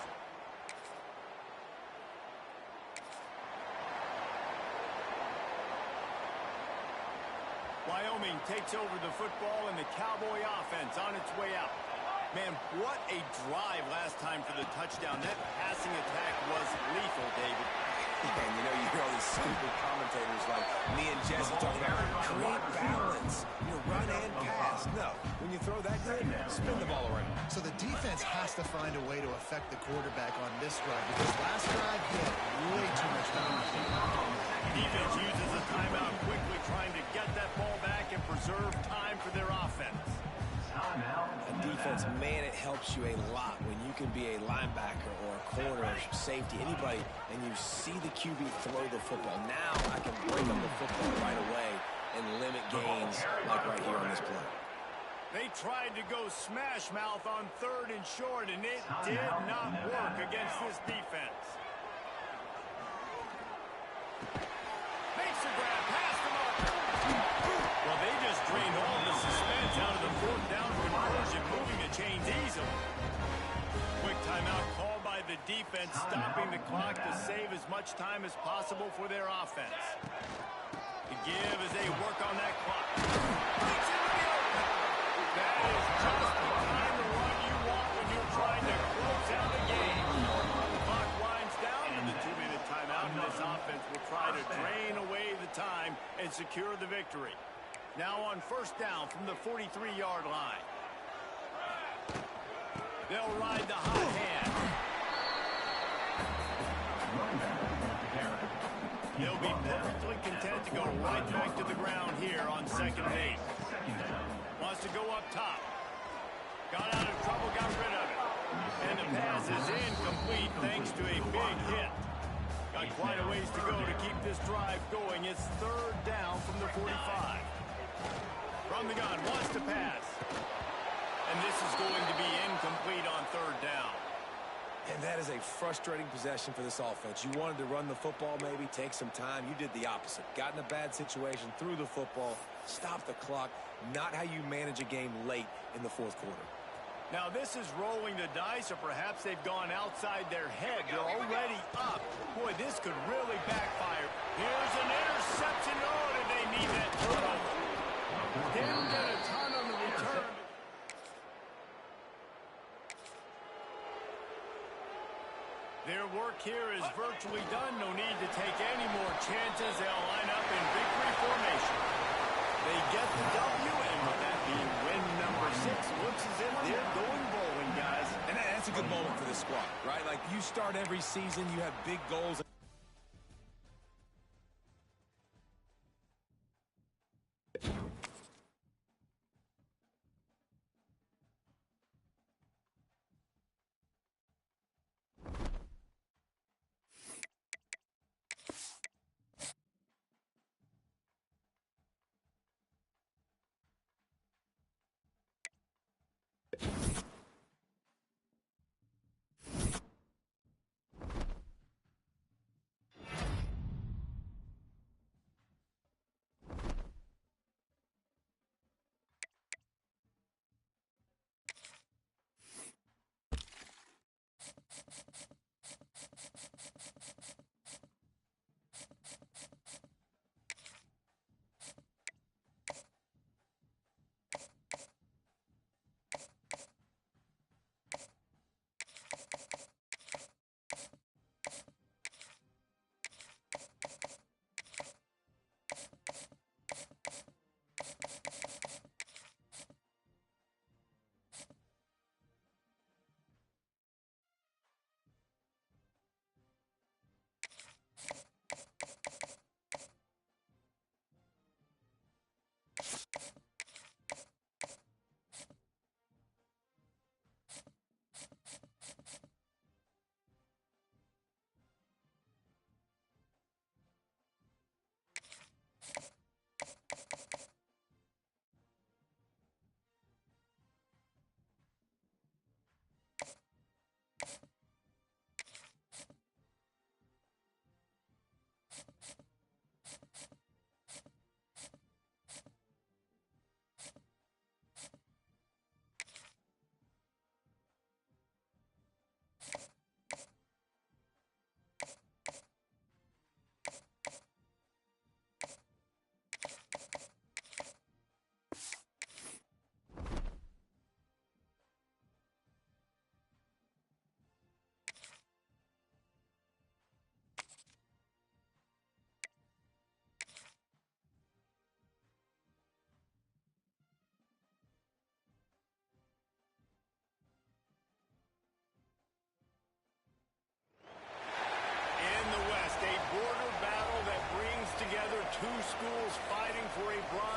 Wyoming takes over the football, and the Cowboy offense on its way out. Man, what a drive last time for the touchdown. That passing attack was lethal, David. And you know, you hear all these stupid commentators like me and Jesse talking about create balance, run and pass. No, when you throw that good, spin the ball around. So the defense has to find a way to affect the quarterback on this drive, because last drive he had way too much time. Defense uses a timeout quickly, trying to get that ball back and preserve time for their offense. A defense, man, it helps you a lot when you can be a linebacker or a corner, safety, anybody, and you see the QB throw the football. Now I can break up the football right away and limit gains like right here on this play. They tried to go smash mouth on 3rd and short, and it did not work against this defense. Makes the grab, past the marker. Well, they just drained all the suspense out of the 4th down conversion, moving the chains easily. Quick timeout called by the defense, stopping the clock to save as much time as possible for their offense. The give as they work on that clock. That is just the kind of run you want when you're trying to close out a game. The clock winds down to the 2-minute timeout, and this offense will try to drain away the time and secure the victory. Now on 1st down from the 43-yard line. They'll ride the hot hand. They'll be perfectly content to go right back to the ground here on 2nd and 8. Wants to go up top. Got out of trouble, got rid of it. And the pass is incomplete thanks to a big hit. Got quite a ways to go to keep this drive going. It's 3rd down from the 45. From the gun, wants to pass. And this is going to be incomplete on 3rd down. And that is a frustrating possession for this offense. You wanted to run the football, maybe take some time. You did the opposite. Got in a bad situation, threw the football, stopped the clock. Not how you manage a game late in the 4th quarter. Now this is rolling the dice, or perhaps they've gone outside their head. They're already up. Boy, this could really backfire. Here's an interception. Oh, did they need that turnover? Didn't get a ton on the return. Their work here is virtually done. No need to take any more chances. They'll line up in victory formation. They get the W, and with that being win number 6, looks as if they're going bowling, guys. And that's a good moment for this squad, right? Like, you start every season, you have big goals.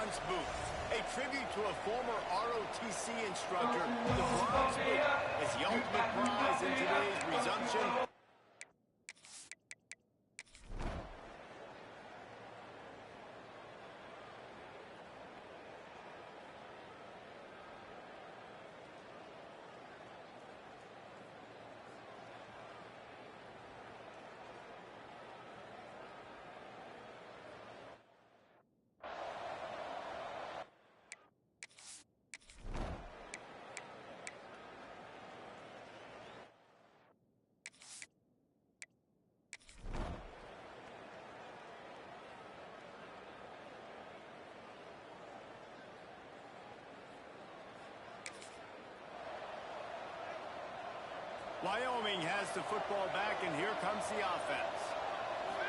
Bronze Boot, a tribute to a former ROTC instructor. The Bronze Boot is the ultimate prize in today's resumption. Wyoming has the football back, and here comes the offense.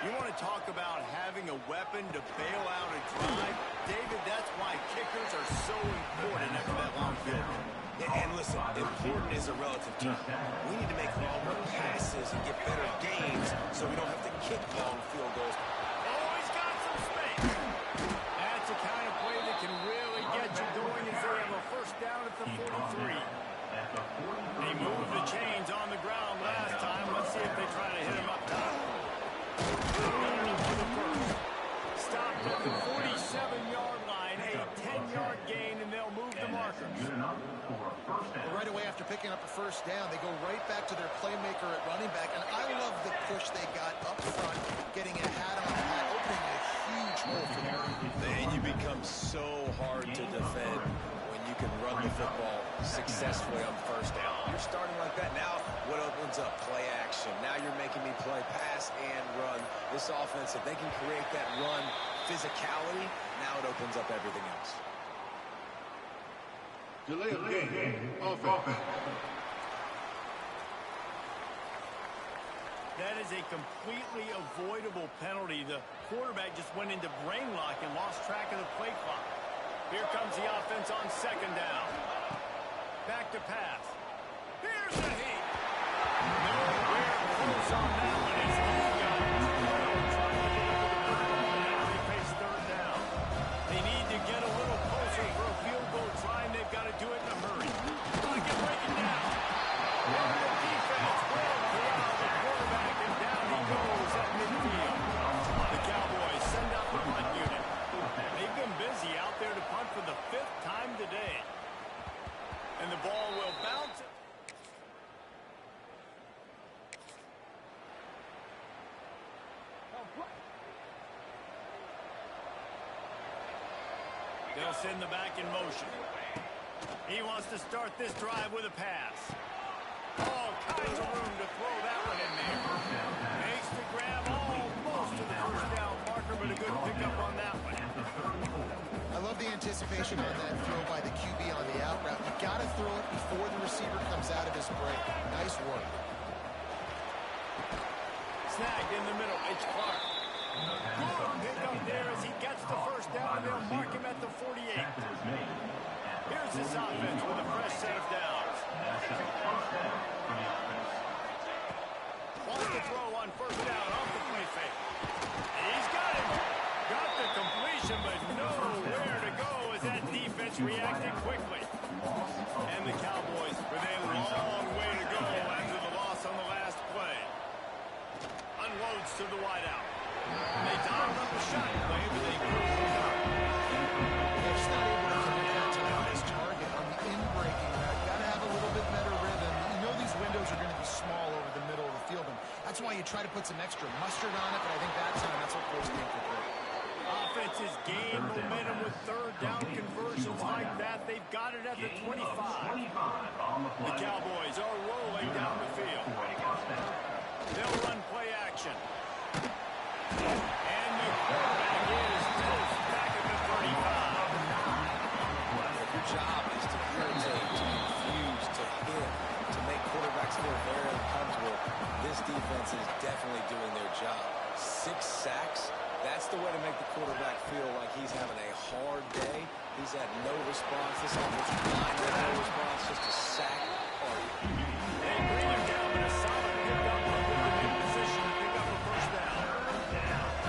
You want to talk about having a weapon to bail out a drive? David, that's why kickers are so important after that long field goal. And listen, important is a relative term. We need to make longer passes and get better gains so we don't have to kick long field goals. Oh, he's got some space. That's the kind of play that can really get you going as they have a first down at the 43. They moved the chains on the ground last time. Let's see if they try to hit him up top. Stopped at the 47-yard line, a 10-yard gain, and they'll move the markers. Well, right away after picking up a first down, they go right back to their playmaker at running back, and I love the push they got up front, getting a hat on the hat, opening a huge hole for them. And you become so hard to defend when you can run the football successfully on first down. You're starting like that. Now what opens up? Play action. Now you're making me play pass and run. This offense, if they can create that run physicality, now it opens up everything else. Delay of game. Offense. That is a completely avoidable penalty. The quarterback just went into brain lock and lost track of the play clock. Here comes the offense on second down. Back to pass. Here's the heat. Nowhere close on that one. It's trying to get into the football. Now they face third down. They need to get a little closer for a field goal try, and they've got to do it in a hurry. Look at breaking down. And the defense will corral the quarterback, and down he goes at midfield. The Cowboys send out the punt unit. They've been busy out there to punt for the 5th time today. And the ball will bounce. They'll send the back in motion. He wants to start this drive with a pass. All kinds of room to throw that one in there. Makes the grab almost to the first down marker, but a good pickup on that one. I love the anticipation on that throw by the QB on the out route. You got to throw it before the receiver comes out of his break. Nice work. Snagged in the middle. It's Clark. Good pickup there as he gets the first down, and they'll mark him at the 48. Here's this offense with a fresh set of downs. Wants to throw on first down off the play fake. He's got it. Got the completion, but nowhere to go as that defense reacted quickly. And the Cowboys with a long way to go after the loss on the last play. Unloads to the wideout. They dialed up the shot play, but they couldn't hook up. They're just not able to commit that time on his target on the in-breaking route. Got to have a little bit better rhythm. You know these windows are going to be small over the middle of the field, and that's why you try to put some extra mustard on it, but I think that time that's what closed the game for good. Offenses gain momentum with third down conversions like that. They've got it at the 25. The Cowboys are rolling down the field. They'll run play action. And the quarterback is toast back at the 35. Your job is to irritate, to confuse, to hit, to make quarterbacks feel very uncomfortable. This defense is definitely doing their job. 6 sacks. That's the way to make the quarterback feel like he's having a hard day. He's had no response. This offensive line had no response, just a sack party. They bring him down, but a solid pickup on in position to pick up a first down.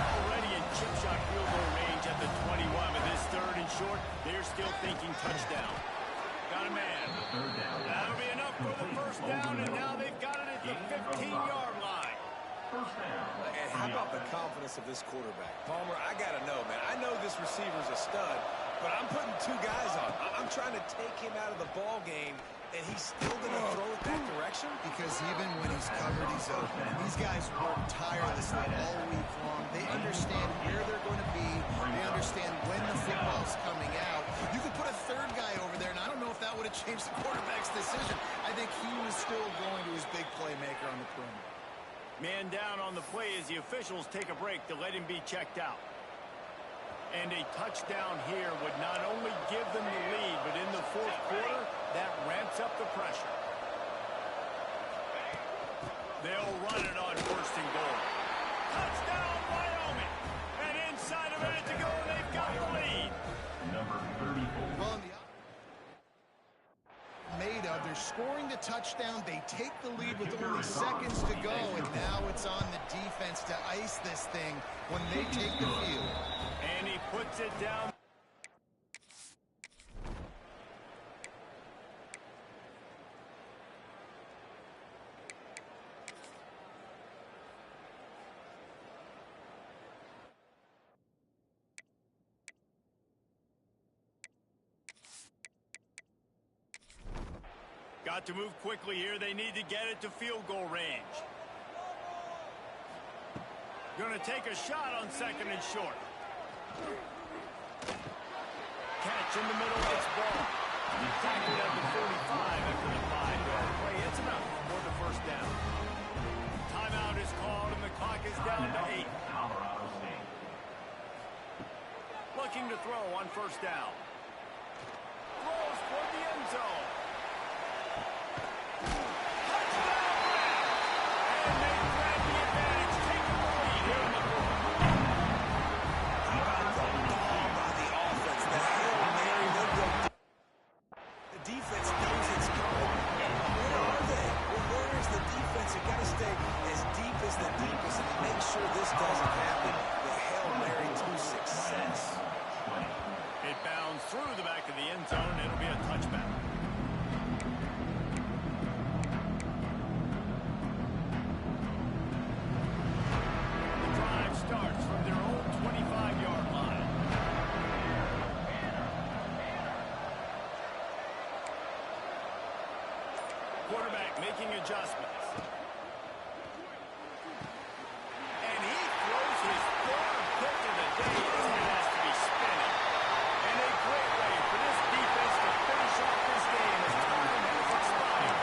Already in chip shot field goal range at the 21 with this 3rd and short. They're still thinking touchdown. Got a man. That'll be enough for the first down, and now they've got it at the 15-yard line. And how about the confidence of this quarterback? Palmer, I got to know, man. I know this receiver's a stud, but I'm putting two guys on. I'm trying to take him out of the ball game, and he's still going to throw it that direction? Because even when he's covered, he's open. These guys work tirelessly all week long. They understand where they're going to be. They understand when the football's coming out. You could put a third guy over there, and I don't know if that would have changed the quarterback's decision. I think he was still going to his big playmaker on the perimeter. Man down on the play as the officials take a break to let him be checked out. And a touchdown here would not only give them the lead, but in the fourth quarter, that ramps up the pressure. They'll run it on first and goal. Touchdown, Wyoming! And inside a minute to go, they've got the lead. Number 34. Well, made of. They're scoring the touchdown. They take the lead with only seconds to go, and now it's on the defense to ice this thing when they take the field. And he puts it down. Got to move quickly here. They need to get it to field goal range. Going to take a shot on second and short. Catch in the middle of this ball. Tackled at the 45 after the 5-yard play. It's enough for the first down. Timeout is called, and the clock is down to 8. Colorado State. Looking to throw on first down. Throws for the end zone. Through the back of the end zone, it'll be a touchback. The drive starts from their own 25-yard line. Quarterback making adjustments. And he throws his third pick of the day. This has to be spinning. And a great way for this defense to finish off this game as time has expired.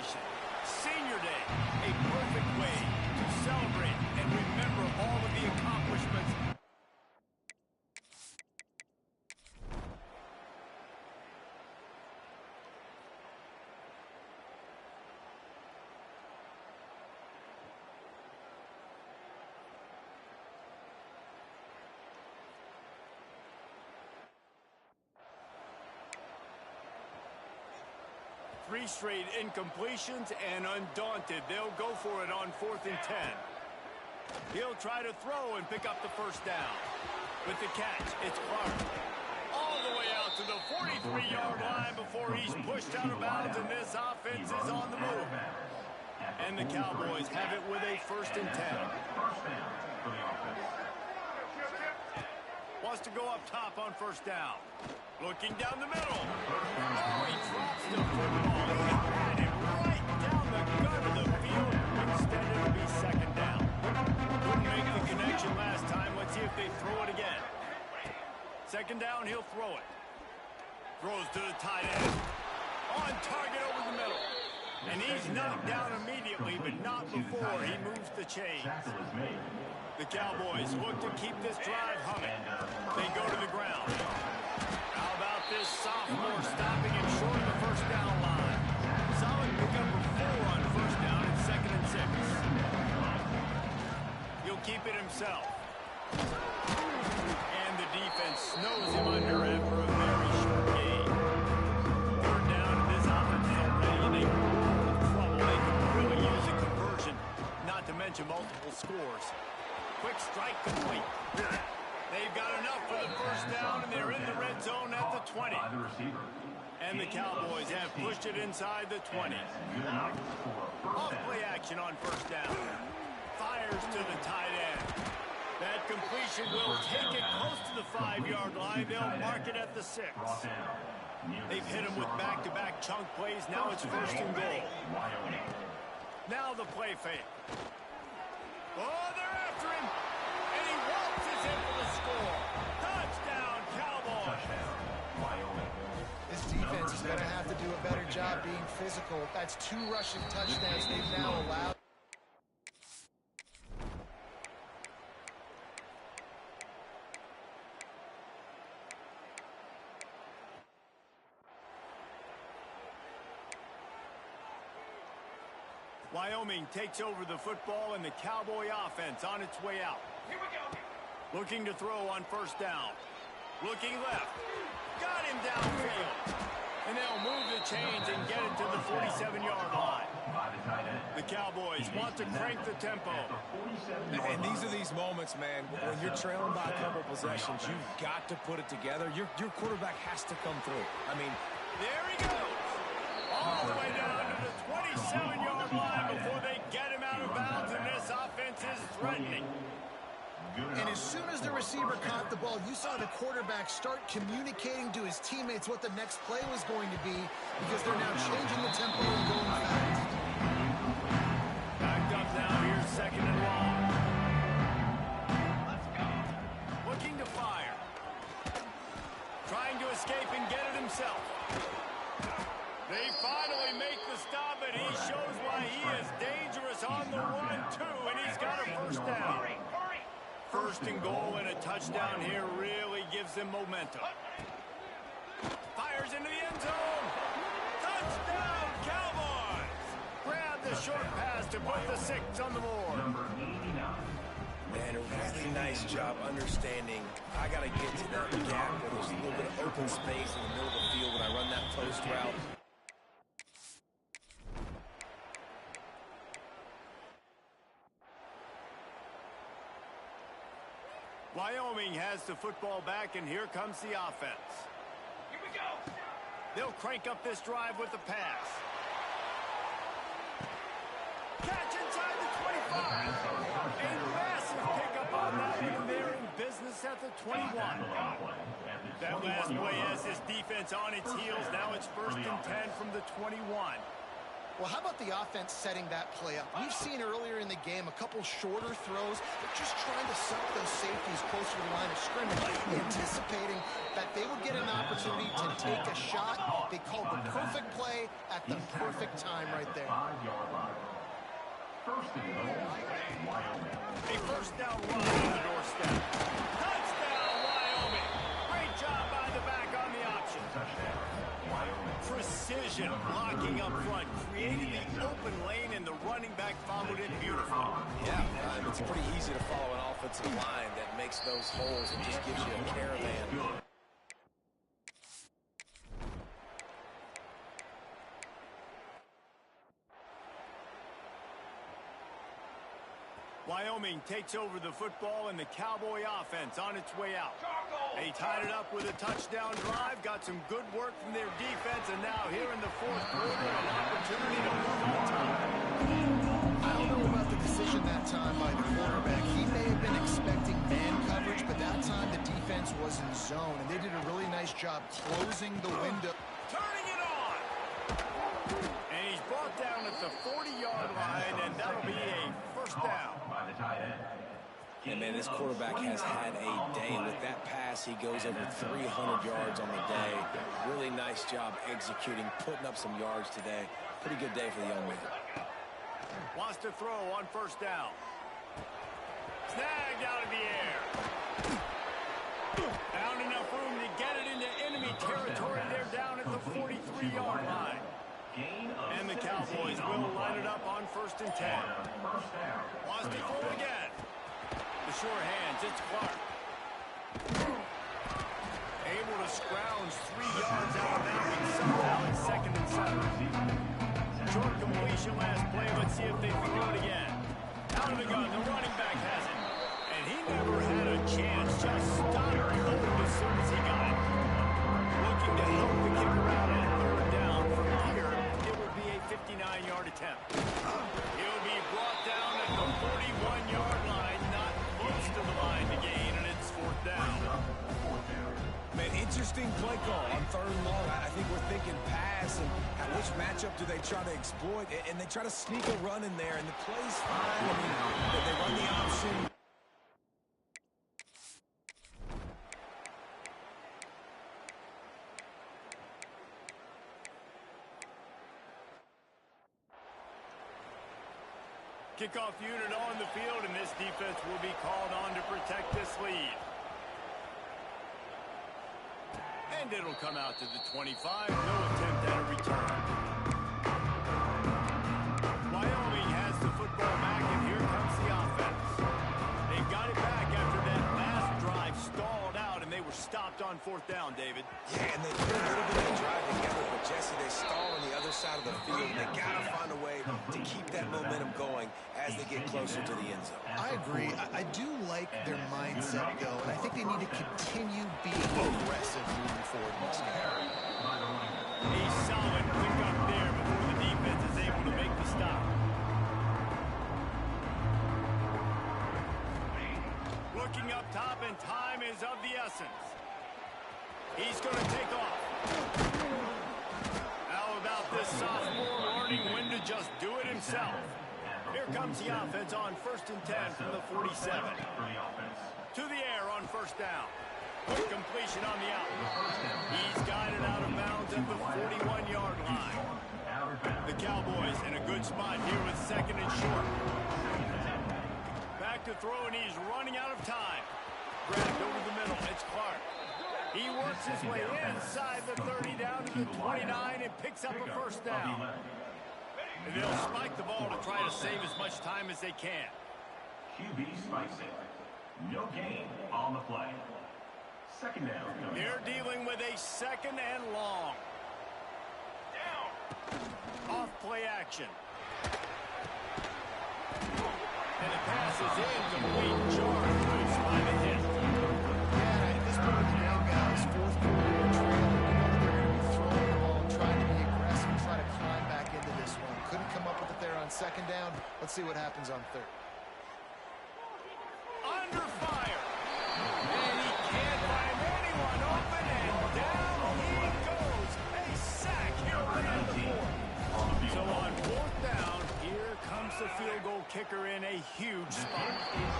celebration. Senior Day, a perfect way to celebrate and remember all of the accomplishments. Three straight incompletions, and undaunted, they'll go for it on 4th and 10. He'll try to throw and pick up the first down. With the catch, it's Clark. All the way out to the 43-yard line before he's pushed out of bounds, and this offense is on the move. And the Cowboys have it with a 1st and 10. Wants to go up top on 1st down. Looking down the middle. Oh, he drops the football. He had it right down the gut of the field. Instead, it'll be 2nd down. Couldn't make the connection last time. Let's see if they throw it again. 2nd down, he'll throw it. Throws to the tight end. On target over the middle. And he's knocked down immediately, but not before he moves the chains. The Cowboys look to keep this drive humming. They go to the ground. How about this sophomore stopping him short of the 1st down line? Solid pickup of 4 on 1st down and 2nd and 6. He'll keep it himself. And the defense snows him under after a very short gain. 3rd down, and this offense is already in a world of trouble. They could really use a conversion, not to mention multiple scores. Quick strike complete. They've got enough for the 1st down, and they're in the red zone at the 20. And the Cowboys have pushed it inside the 20. Off-play action on 1st down. Fires to the tight end. That completion will take it close to the 5-yard line. They'll mark it at the 6. They've hit him with back-to-back chunk plays. Now it's 1st and goal. Now the play fake. Oh, they're after him. And he waltzes in for the score. Touchdown, Cowboys. This defense is going to have to do a better job being physical. That's 2 rushing touchdowns they've now allowed. Wyoming takes over the football, and the Cowboy offense on its way out. Here we go. Looking to throw on 1st down. Looking left. Got him downfield. And they'll move the chains and get it to the 47-yard line. The Cowboys want to crank the tempo. And these are these moments, man, when you're trailing by a couple possessions, you've got to put it together. Your quarterback has to come through. I mean, there he goes. All the way down to the 27-yard line before they get him out of bounds, and this offense is threatening. And as soon as the receiver caught the ball, you saw the quarterback start communicating to his teammates what the next play was going to be, because they're now changing the tempo and going fast. Backed up now, here's 2nd and long. Let's go. Looking to fire. Trying to escape and get it himself. They finally make the stop, and he shows why he is dangerous on the 1-2, and he's got a 1st down. 1st and goal, and a touchdown here really gives them momentum. Fires into the end zone. Touchdown, Cowboys! Grab the short pass to put the 6 on the board. man, a really nice job understanding I got to get to that gap where there's a little bit of open space in the middle of the field when I run that post route. Wyoming has the football back, and here comes the offense. Here we go. They'll crank up this drive with the pass. Catch inside the 25. A massive pickup on that one, and they're in business at the 21. That last play has this defense on its heels. Now it's 1st and 10 from the 21. Well, how about the offense setting that play up? We've seen earlier in the game a couple shorter throws. They're just trying to suck those safeties closer to the line of scrimmage, anticipating that they would get an opportunity to take a shot. They called the perfect play at the perfect time right there. 5-yard line. First and goal, Wyoming. A first down run on the doorstep. Touchdown, Wyoming. Great job by the back on the option. Touchdown, Wyoming. Precision blocking up front, created the open lane, and the running back followed it beautifully. Yeah, it's pretty easy to follow an offensive line that makes those holes and just gives you a caravan. Wyoming takes over the football, and the Cowboy offense on its way out. They tied it up with a touchdown drive, got some good work from their defense, and now here in the fourth quarter, an opportunity to move on top. I don't know about the decision that time by the quarterback. He may have been expecting man coverage, but that time the defense was in zone, and they did a really nice job closing the window. Turning it on! And he's brought down at the 40-yard line, and that'll be a first down. By the tight end. And, man, this quarterback has had a day. With that pass, he goes over 300 yards on the day. Really nice job executing, putting up some yards today. Pretty good day for the young man. Wants to throw on first down. Snagged out of the air. Found enough room to get it into enemy territory. They're down at the 43-yard line. And the Cowboys will line it up on first and 10. Wants to throw again. The sure hands, it's Clark. Able to scrounge 3 yards out of bounds somehow in second and 7. Short completion last play. Let's see if they throw it again. Out of the gun, the running back has it. And he never had a chance. Just stopped cold as soon as he got it. Looking to help the kicker out on third down. From here, it would be a 59-yard attempt. He'll be brought down at the 41-yard line, not close to the line to gain, and it's fourth down. Man, interesting play call on third and long. I think we're thinking pass, and which matchup do they try to exploit? And they try to sneak a run in there, and the play's fine. I mean, they run the option. Kickoff unit on the field, and this defense will be called on to protect this lead. And it'll come out to the 25. No attempt at a return. Wyoming has the football back, and here comes the offense. They've got it back after that last drive stalled out, and they were stopped on fourth down, David. Yeah, and they put a little bit of drive together, but Jesse, they stall on the other side of the field. They got to find a way to keep that momentum going as they get closer to the end zone. I agree. I do like their mindset, though, and I think they need to continue being aggressive moving forward in this game. A solid pick up there before the defense is able to make the stop. Looking up top, and time is of the essence. He's going to take off. How about this sophomore learning when to just do it himself? Here comes the offense on first and 10 from the 47. To the air on first down. Quick completion on the out. He's got it out of bounds at the 41-yard line. The Cowboys in a good spot here with second and short. Back to throw, and he's running out of time. Grabbed over the middle. It's Clark. He works his way inside the 30 down to the 29 and picks up a first down. And they'll spike the ball to try to save as much time as they can. QB spikes it. No gain on the play. Second down. They're dealing with a second and long. Down. Off play action. And the pass is incomplete. Jarred loose by the hit. Yeah, at this point in the game, guys, fourth quarter trail. They're going to be throwing the ball and trying to be aggressive and try to climb back into this one. Couldn't come up with it there on second down. Let's see what happens on third. Under fire. And he can't find anyone open, and down he goes. A sack here right at the 4. So on kicker in a huge spot.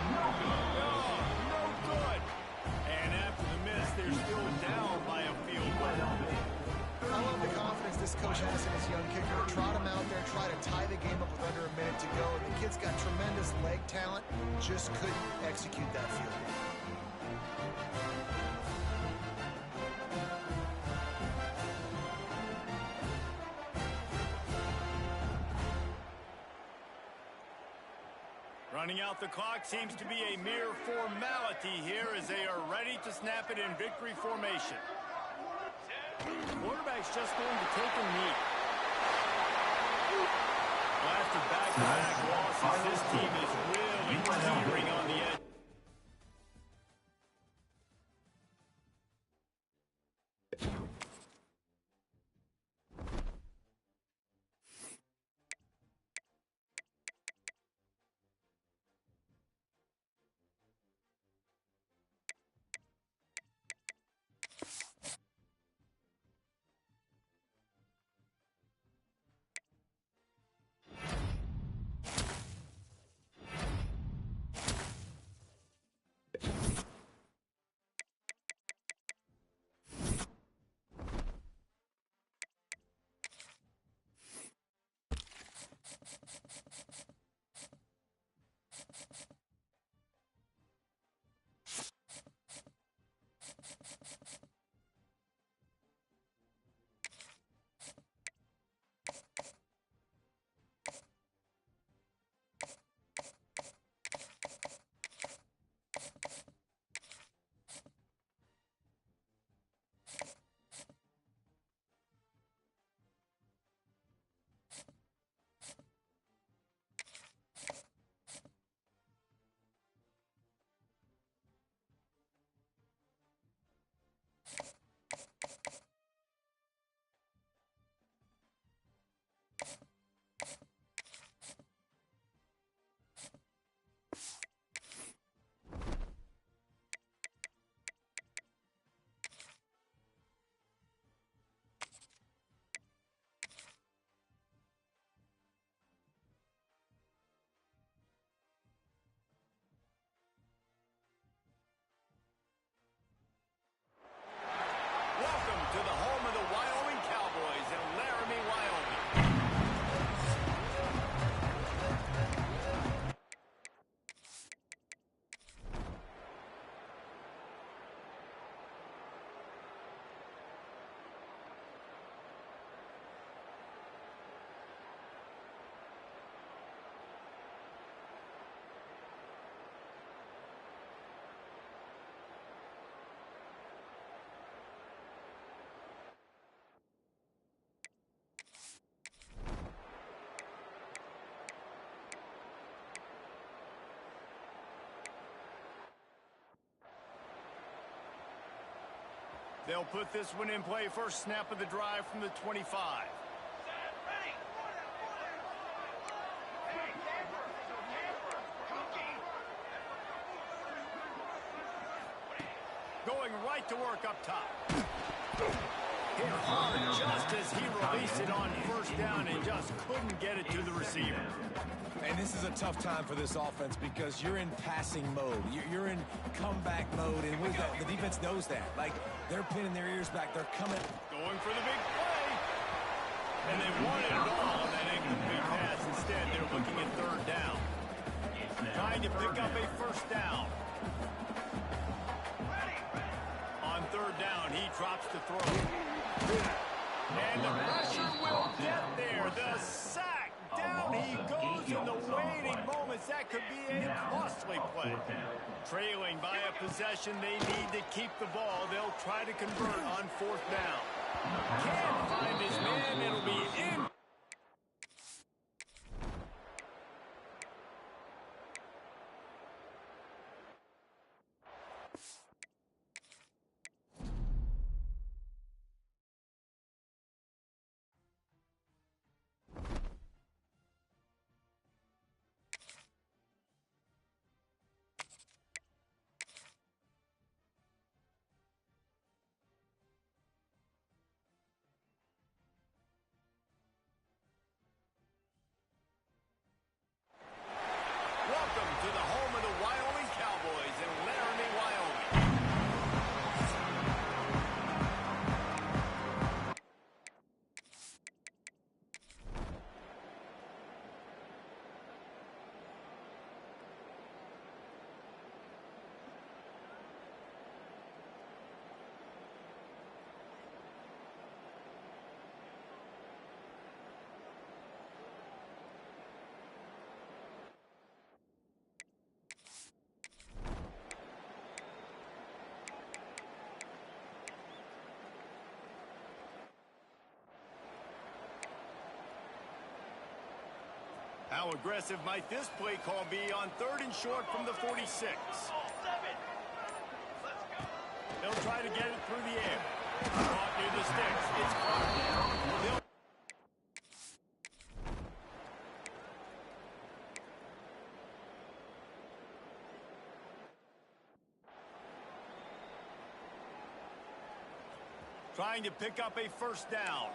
No good. And after the miss, they're still down by a field goal. I love the confidence this coach has in his young kicker to trot him out there, try to tie the game up with under a minute to go. And the kid's got tremendous leg talent, just couldn't execute that field goal. Running out the clock seems to be a mere formality here as they are ready to snap it in victory formation. Quarterback's just going to take a knee. Well, after back-to-back losses, this team is really teetering on the edge. Welcome to the home of the Wyoming Cowboys in Laramie, Wyoming. They'll put this one in play. First snap of the drive from the 25. Going right to work up top. Hit hard just as he released it on first down and just couldn't get it to the receiver. And this is a tough time for this offense because you're in passing mode. You're in comeback mode, and the defense knows that. Like, they're pinning their ears back. They're coming. Going for the big play. And they wanted it all on that incomplete pass. Instead, they're looking at third down. Trying to pick up a first down. On third down, he drops to throw. And the pressure will get there. The sack. Down he goes in the waiting moments. That could be a costly play. Trailing by a possession, they need to keep the ball. They'll try to convert on fourth down. Can't find his man. It'll be in. How aggressive might this play call be on 3rd and short from the 46? They'll try to get it through the air. Caught near the sticks. It's caught. They'll trying to pick up a first down.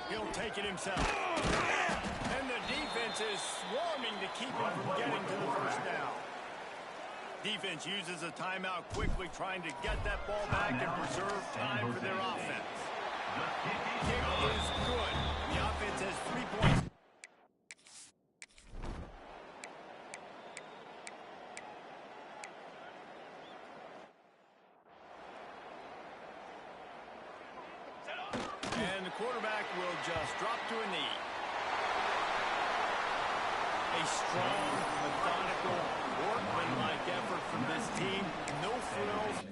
He'll take it himself. And the defense is swarming to keep him from getting to the first down. Defense uses a timeout quickly, trying to get that ball back and preserve time for their offense. Kick is good. The offense has 3 points. And the quarterback will just drop to a knee. A strong, methodical, workmanlike effort from this team. No frills.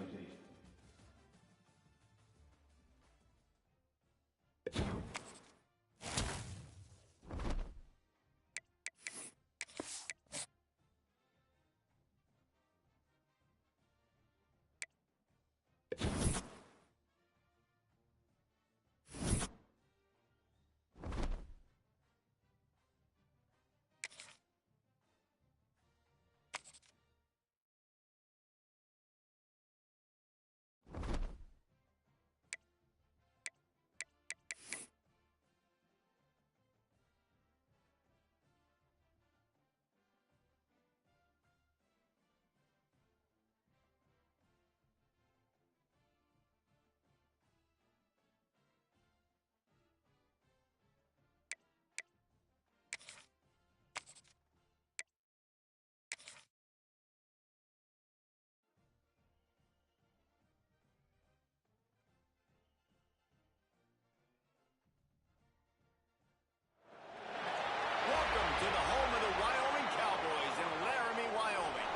Welcome to the home of the Wyoming Cowboys in Laramie, Wyoming.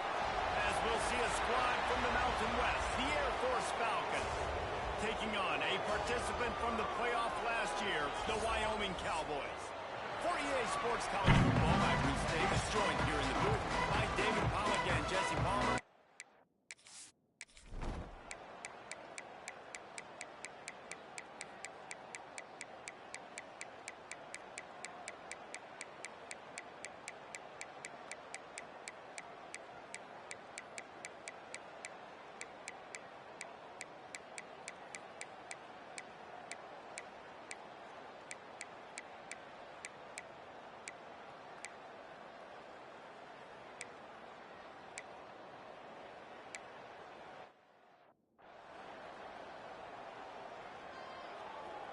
As we'll see a squad from the Mountain West, the Air Force Falcons, taking on a participant from the playoff last year, the Wyoming Cowboys. For EA Sports College Football, I'm Reese Davis, joined here in the booth by David Pollack and Jesse Palmer.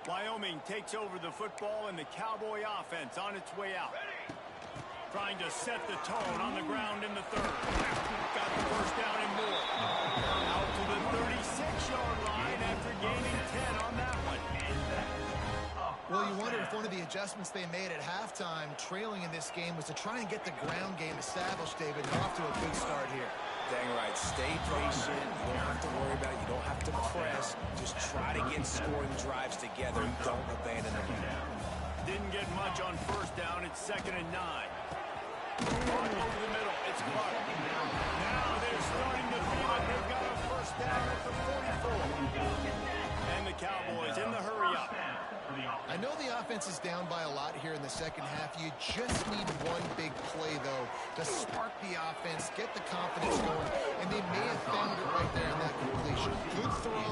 Wyoming takes over the football and the Cowboy offense on its way out. Trying to set the tone on the ground in the 3rd. Got the first down and more. Out to the 36-yard line after gaining 10 on that one. Well, you wonder if one of the adjustments they made at halftime, trailing in this game, was to try and get the ground game established, David. They're off to a good start here. Dang right. Stay patient. You don't have to worry about it. You don't have to press. Just try to get scoring drives together. Don't abandon them. Didn't get much on first down. It's 2nd and 9. Over the middle. It's Clark. Now they're starting to feel it. They've got a first down at the 44. And the Cowboys in the hurry up. I know the offense is down by a lot here in the second half. You just need one big play, though, to spark the offense, get the confidence going, and they may have found it right there in that completion. Good throw,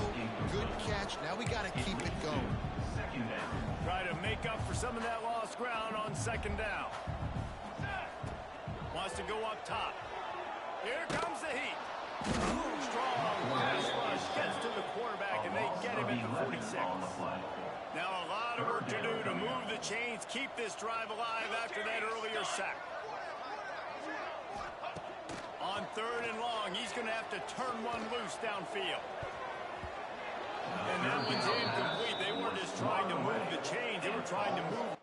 good catch. Now we got to keep it going. Try to make up for some of that lost ground on 2nd down. Wants to go up top. Here comes the heat. Strong pass rush gets to the quarterback, and they get him at the 46. Now a lot of work to do to move the chains, keep this drive alive after that earlier sack. On 3rd and long, he's going to have to turn one loose downfield. And that one's incomplete. They weren't just trying to move the chains, they were trying to move.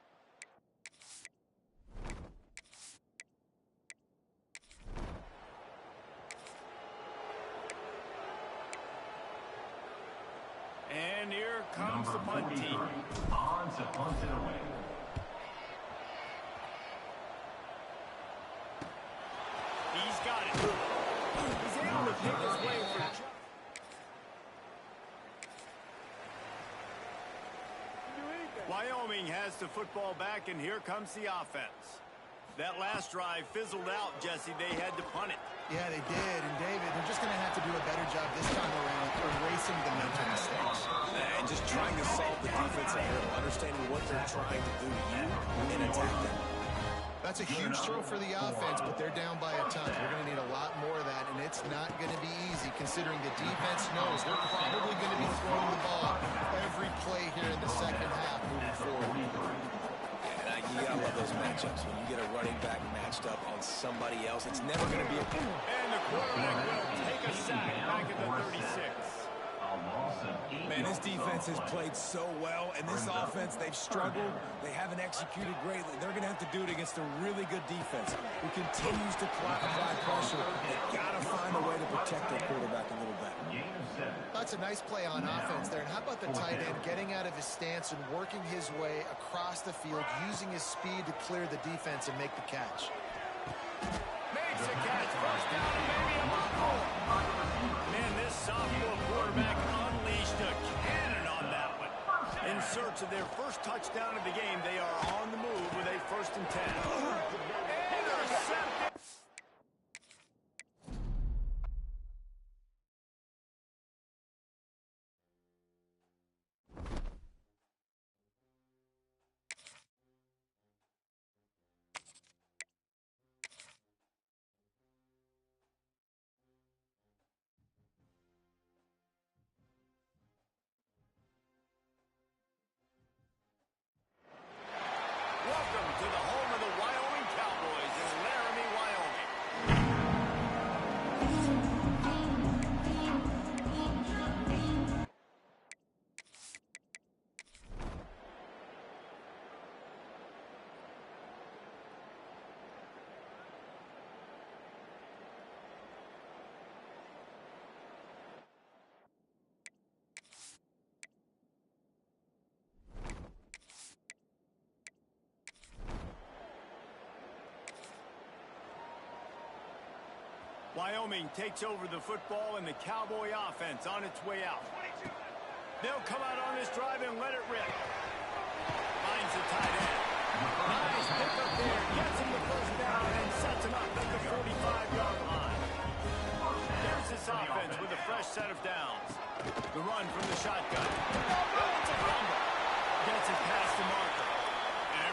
And here comes the punt team. On to punt it away. He's got it. He's able to pick his way for Wyoming has the football back, and here comes the offense. That last drive fizzled out, Jesse. They had to punt it. Yeah, they did. And, David, they're just going to have to do a better job this time around erasing the mental mistakes. And just trying to solve the defensive hurdle, understanding what they're trying to do to you and attack them. That's a huge throw for the offense, but they're down by a ton. We're going to need a lot more of that, and it's not going to be easy considering the defense knows they're probably going to be throwing the ball every play here in the second half moving forward. You gotta love those matchups. When you get a running back matched up on somebody else, it's never going to be a... And the quarterback will take a sack back at the 36. Man, this defense has played so well, and this offense, they've struggled. They haven't executed greatly. They're going to have to do it against a really good defense who continues to apply pressure. They've got to find a way to protect their quarterback a little better. That's a nice play on offense there. And how about the tight end getting out of his stance and working his way across the field, using his speed to clear the defense and make the catch. Makes a catch. First down and maybe a fumble. Man, this sophomore quarterback unleashed a cannon on that one. In search of their first touchdown of the game, they are on the move with a 1st and 10. Intercepted. Welcome to the home of the Wyoming Cowboys in Laramie, Wyoming. Wyoming takes over the football, and the Cowboy offense on its way out. They'll come out on this drive and let it rip. Finds the tight end. Nice pick up there. Gets him the first down and sets him up at the 45-yard line. There's this offense with a fresh set of downs. The run from the shotgun. It's a fumble. Gets it past the marker.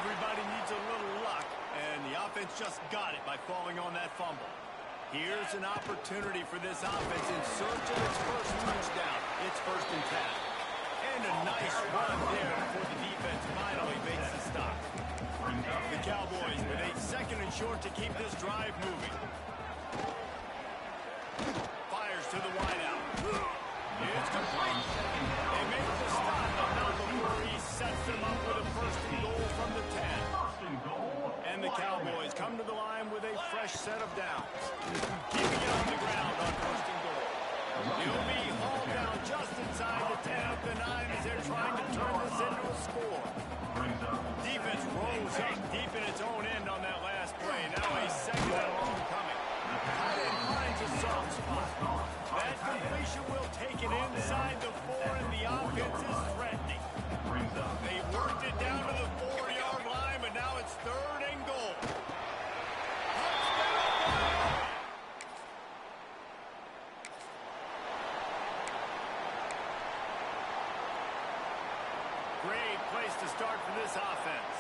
Everybody needs a little luck, and the offense just got it by falling on that fumble. Here's an opportunity for this offense in search of its first touchdown. It's 1st and 10. And a nice run there before the defense finally makes the stop. The Cowboys with a 2nd and short to keep this drive moving. Fires to the wideout. It's complete. They make the stop, but not before he sets them up with a 1st and goal from the 10. And the Cowboys come to the line with a fresh set of downs. Keeping it on the ground on 1st and goal. He'll be hauled down just inside the 10 of the 9 as they're trying to turn this into a score. Defense rolls up deep in its own end on that last play. Now a 2nd and long coming. Tight end finds a soft spot. That completion will take it inside the 4, and the offense is threatening. They worked it down to the 4-yard line, but now it's 3rd and goal. Great place to start for this offense.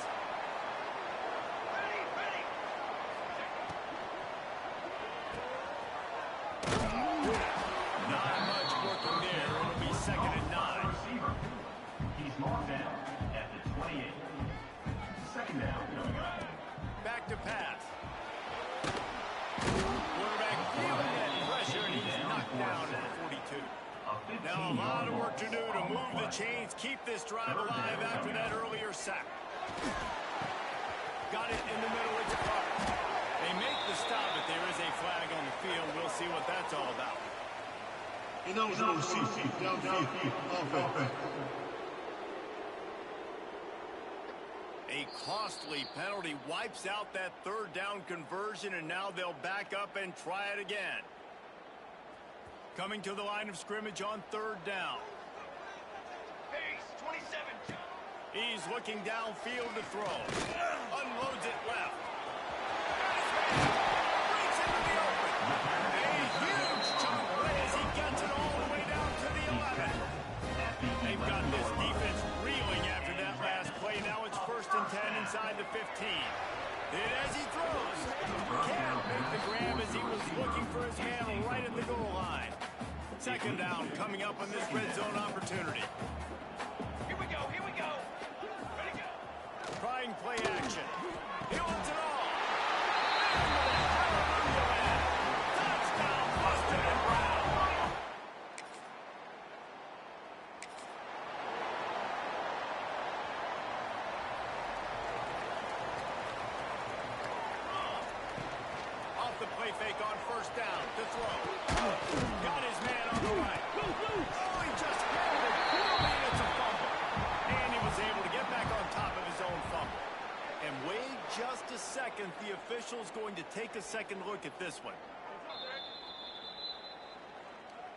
Not much working there. It'll be 2nd and 9. He's marked down at the 28. 2nd down coming up. Back to pass. Quarterback feeling that pressure, and he's knocked down at the 42. Now a lot of work to do to move the chains, keep this drive alive after that earlier sack. Got it in the middle, it's covered. They make the stop, but there is a flag on the field. We'll see what that's all about. And that was an OC, downfield offense. costly penalty wipes out that third down conversion, and now they'll back up and try it again. Coming to the line of scrimmage on third down. Pace, 27. He's looking downfield to throw. Unloads it left. Breaks into the open. A huge chunk play as he gets it all the way down to the 11. They've got this defense reeling after that last play. Now it's 1st and 10 inside the 15. And as he throws, can't make the grab as he was looking for his man right at the goal line. 2nd down coming up on this red zone opportunity. Here we go, here we go. Ready to go. Trying play action. He wants it all. Touchdown, Boston and Brown. Off the play fake on 1st down to throw. Got his man on the right. Oh, he just handled it poorly, and it's a fumble. And he was able to get back on top of his own fumble. And wait just a second. The official's going to take a second look at this one.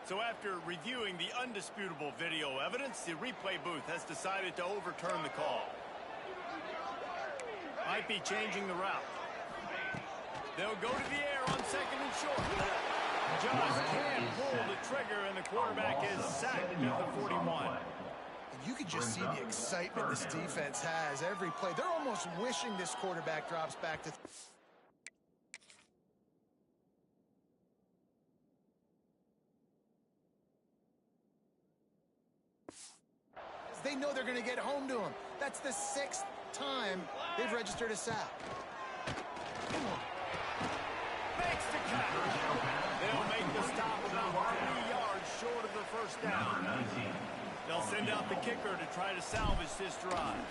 So after reviewing the undisputable video evidence, the replay booth has decided to overturn the call. Might be changing the route. They'll go to the air on 2nd and short. Just can't pull the trigger, and the quarterback is sacked at the 41. You can just see the excitement this defense has every play. They're almost wishing this quarterback drops back to... They know they're going to get home to him. That's the 6th time they've registered a sack. Makes the catch. They'll make the stop about 3 yards short of the 1st down. They'll send out the kicker to try to salvage this drive.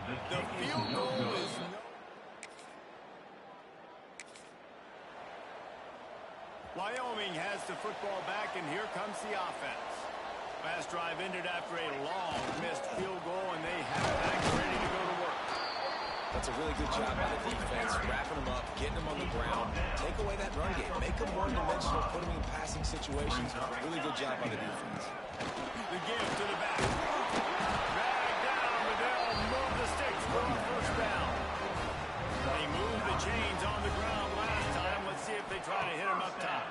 The field goal is no... Wyoming has the football back, and here comes the offense. Last drive ended after a long missed field goal, and they have it back ready to go to work. That's a really good job by the defense, wrapping them up, getting them on the ground. Take away that run game. Make them one-dimensional, put them in passing situations. Really good job by the defense. The give to the back. Drag down, but they'll move the sticks for a 1st down. They moved the chains on the ground last time. Let's see if they try to hit him up top.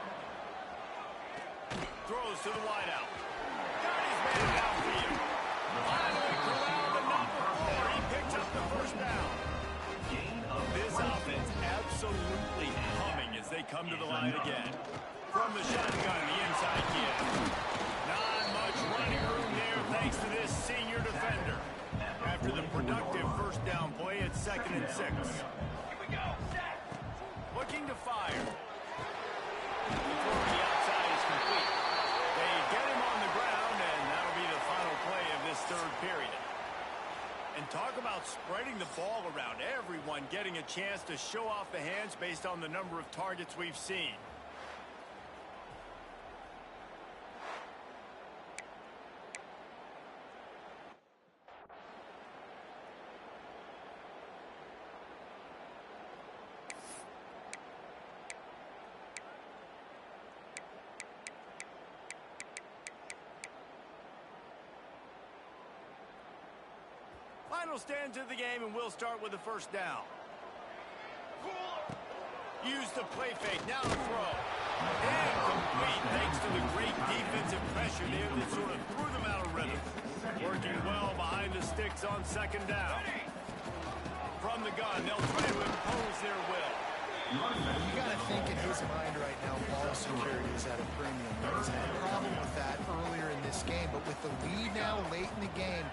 Throws to the wideout. Got his man downfield. Finally corralled, but not before he picks up the 1st down. This offense absolutely humming as they come to the line again. From the shotgun, the inside give. Not much running room there thanks to this senior defender. After the productive 1st down play, it's 2nd and 6. Here we go. Looking to fire. The throw to the outside is complete. They get him on the ground, and that'll be the final play of this 3rd period. And talk about spreading the ball around. Everyone getting a chance to show off the hands based on the number of targets we've seen. Final stands of the game, and we'll start with the 1st down. Use the play fake, now the throw. Incomplete thanks to the great defensive pressure there that sort of threw them out of rhythm. Working well behind the sticks on 2nd down. From the gun, they'll try to impose their will. You got to think in his mind right now, ball security is at a premium. He's had a problem with that earlier in this game, but with the lead now late in the game,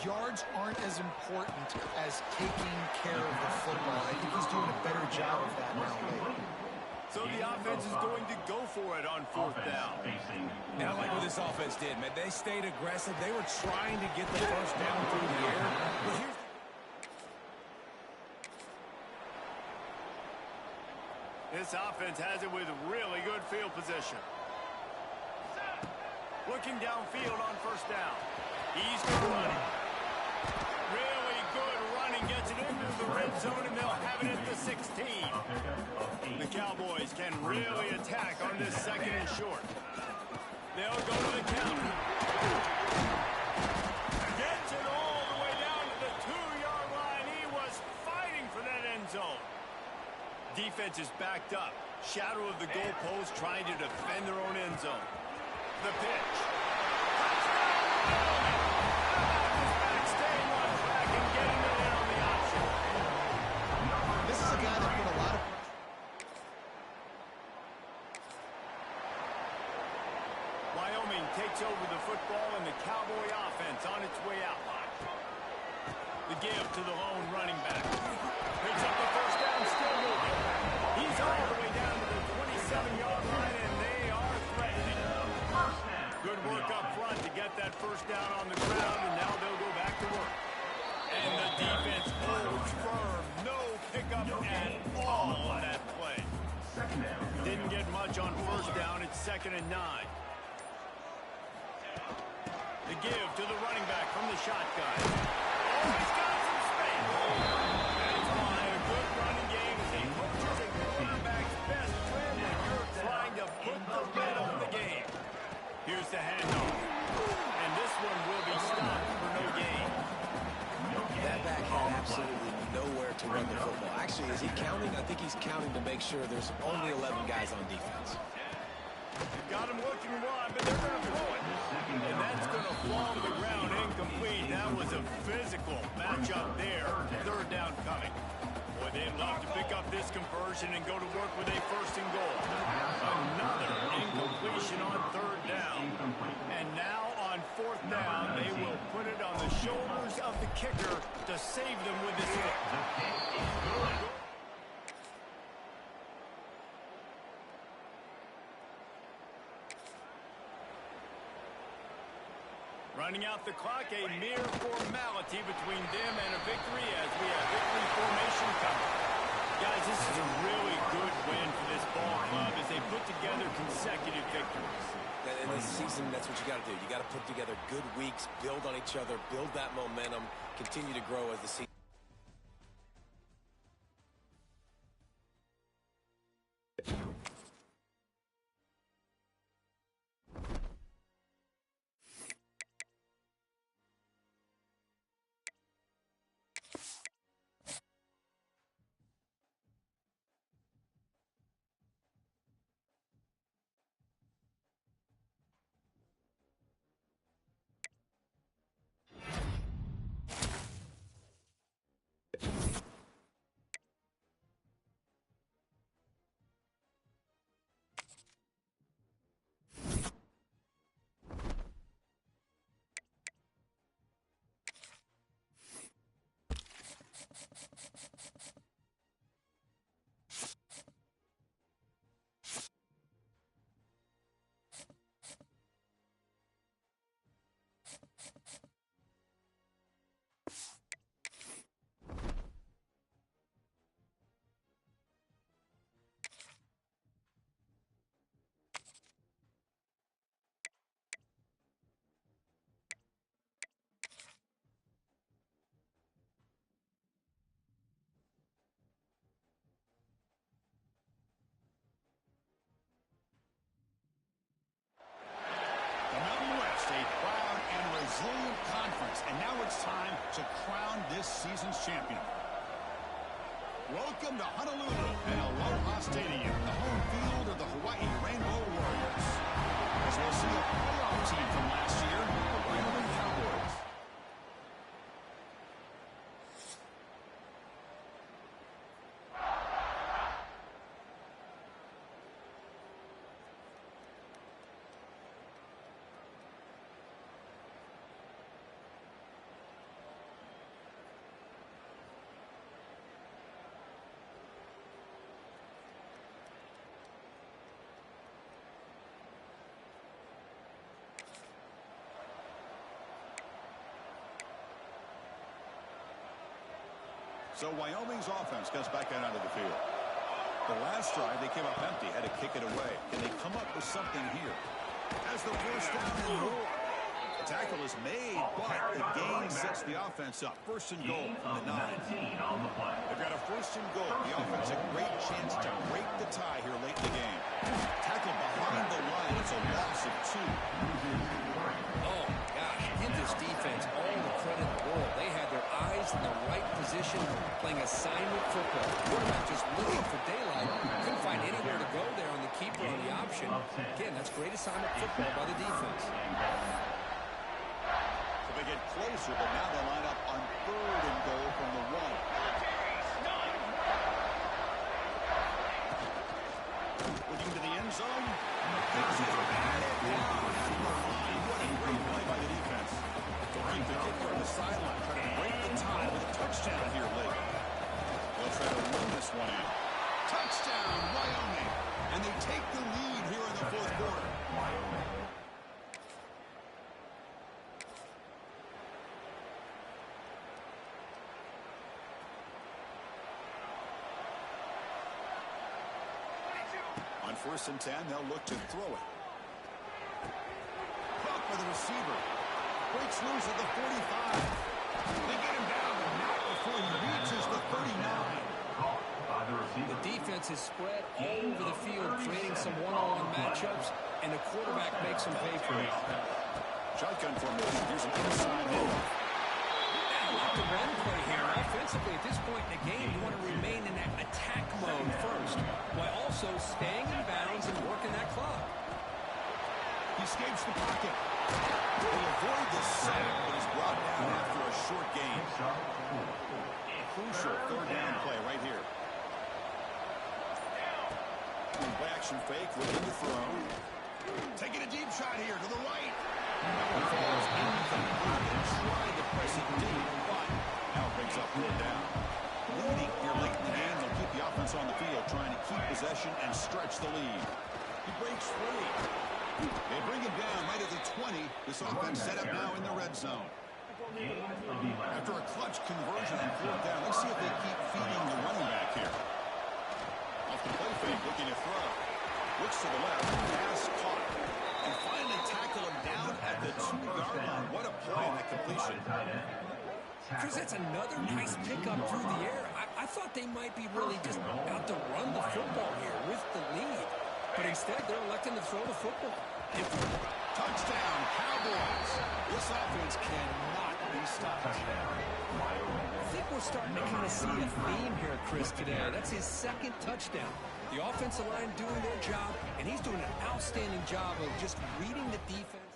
yards aren't as important as taking care of the football. I think he's doing a better job of that now late. So the offense is going to go for it on 4th down. And I like what this offense did, man. They stayed aggressive. They were trying to get the 1st down through the air. But here's this offense has it with really good field position. Looking downfield on 1st down. He's going to run it. Really good running, gets it into the red zone, and they'll have it at the 16. The Cowboys can really attack on this second and short. They'll go to the counter. Gets it all the way down to the 2-yard line. He was fighting for that end zone. Defense is backed up. Shadow of the goalpost trying to defend their own end zone. The pitch. Staying on track and getting it in on the option. This is a guy that put a lot of... Wyoming takes over the football and the Cowboy offense on its way out. The give to the lone running back. Picks up the first down, still moving. He's all the way down to the 27-yard line, and they are threatening. Good work up front to get that first down on the ground, and now they'll go back to work. And the defense holds firm. No pickup at all on that play. Didn't get much on first down. It's 2nd and 9. The give to the running back from the shotgun. Oh, he's got some space. That's why a good running game is a coach's and quarterback's best friend when you're trying to put the lid on the game. Here's the handoff. And this one will be stopped for no gain. That back had absolutely nowhere to run the football. Actually, is he counting? I think he's counting to make sure there's only 11 guys on defense. They've got him looking wide, but they're going to throw it. And that's going to fall to the ground incomplete. That was a physical matchup there. 3rd down coming. Boy, they'd love to pick up this conversion and go to work with a 1st and goal. Another incompletion on 3rd down. And now on 4th down, they will put it on the shoulders of the kicker to save them with this hit. Running out the clock, a mere formality between them and a victory as we have victory formation coming. Guys, this is a really good win for this ball club as they put together consecutive victories. In this season, that's what you got to do. You got to put together good weeks, build on each other, build that momentum, continue to grow as the season. resilient conference, and now it's time to crown this season's champion. Welcome to Honolulu and Aloha Stadium, the home field of the Hawaii Rainbow Warriors. As we'll see a playoff team from last year, the Wyoming Cowboys. So Wyoming's offense gets back out onto the field. The last drive, they came up empty, had to kick it away. Can they come up with something here? As the first down and more. Tackle is made, but the gain sets the offense up. First and goal from the 9. They've got a first and goal. The offense a great chance to break the tie here late in the game. Tackle behind the line. It's a loss of 2. Oh, gosh, give this defense all the credit in the world. They had their eyes in the right position, playing assignment football. Quarterback just looking for daylight. Couldn't find anywhere to go there on the keeper on the option. Again, that's great assignment football by the defense. So they get closer, but now they line up on 3rd and goal from the 1. Looking to the end zone. What a great play by the defense. Going to kick on the sideline, trying to break the tie with a touchdown here late. They'll try to run this one in. Touchdown, Wyoming. And they take the lead here in the 4th quarter. On 1st and 10, they'll look to throw it. Caught by the receiver. Breaks loose at the 45. They get him down, but not before he reaches the 39. The defense is spread all over the field, creating some one-on-one matchups, and the quarterback makes them pay for it. Shotgun formation. Here's an inside hit. Not the run play here. Offensively, at this point in the game, you want to remain in that attack mode first, while also staying in bounds and working that clock. He escapes the pocket. He'll avoid the sack, but is brought down after a short gain. Crucial 3rd down play right here. Play action fake, looking to throw. Taking a deep shot here to the right. He falls incomplete and tried to press it deep, but now brings up 4th down. Leading here late in the game, they'll keep the offense on the field, trying to keep possession and stretch the lead. He breaks free. They bring him down right at the 20. This offense set up now in the red zone. After a clutch conversion on 4th down, let's see if they keep feeding the running back here. Off the play fake, looking to throw. Looks to the left, pass caught. And finally tackle him down at the 2-yard line. What a play on that completion. Chris, that's another nice pickup through the air. I thought they might be really just out to run the football here with the lead. But instead, they're electing to throw the football. Touchdown, Cowboys. This offense cannot be stopped. I think we're starting to kind of see a theme here, Chris, today. That's his 2nd touchdown. The offensive line doing their job, and he's doing an outstanding job of just reading the defense.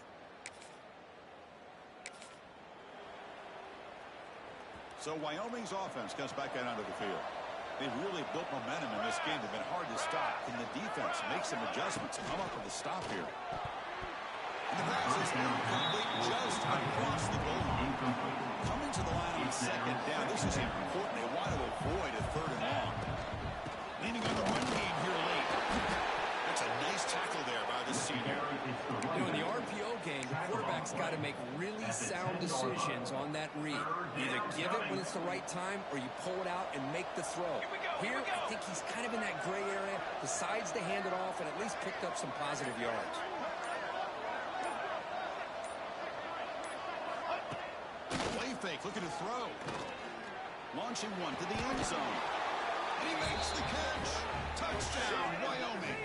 So Wyoming's offense comes back out onto the field. They've really built momentum in this game. They've been hard to stop. And the defense makes some adjustments and come up with a stop here. And the pass is incomplete just across the goal line. Coming to the line on 2nd down. This is important. They want to avoid a 3rd and long. Leaning on the run game here late. That's a nice tackle there by the senior. You know, in the RPO game, the quarterback's got to make really sound decisions on that read. Either give it when it's the right time, or you pull it out and make the throw. Here, I think he's kind of in that gray area, decides to hand it off, and at least picked up some positive yards. Play fake, looking to throw. Launching one to the end zone. And he makes the catch. Touchdown, Wyoming.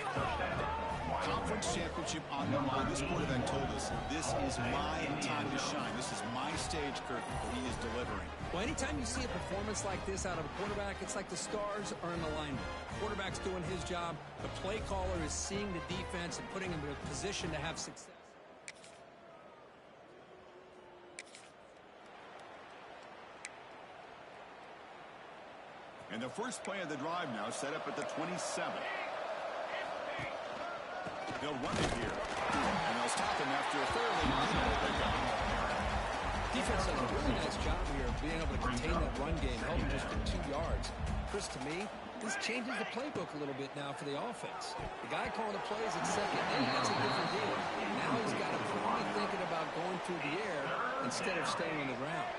Conference championship on the line. This quarterback told us, this is my time to shine. This is my stage, Kirk. He is delivering. Well, anytime you see a performance like this out of a quarterback, it's like the stars are in alignment. Quarterback's doing his job. The play caller is seeing the defense and putting him in a position to have success. And the first play of the drive now set up at the 27. They'll run it here. And they'll stop him after a fairly minimal pickup. Defense does a really nice job here of being able to contain that run game, held him just to 2 yards. Chris, to me, this changes the playbook a little bit now for the offense. The guy calling the plays at 2nd and that's a different deal. Now he's got to be thinking about going through the air instead of staying on the ground.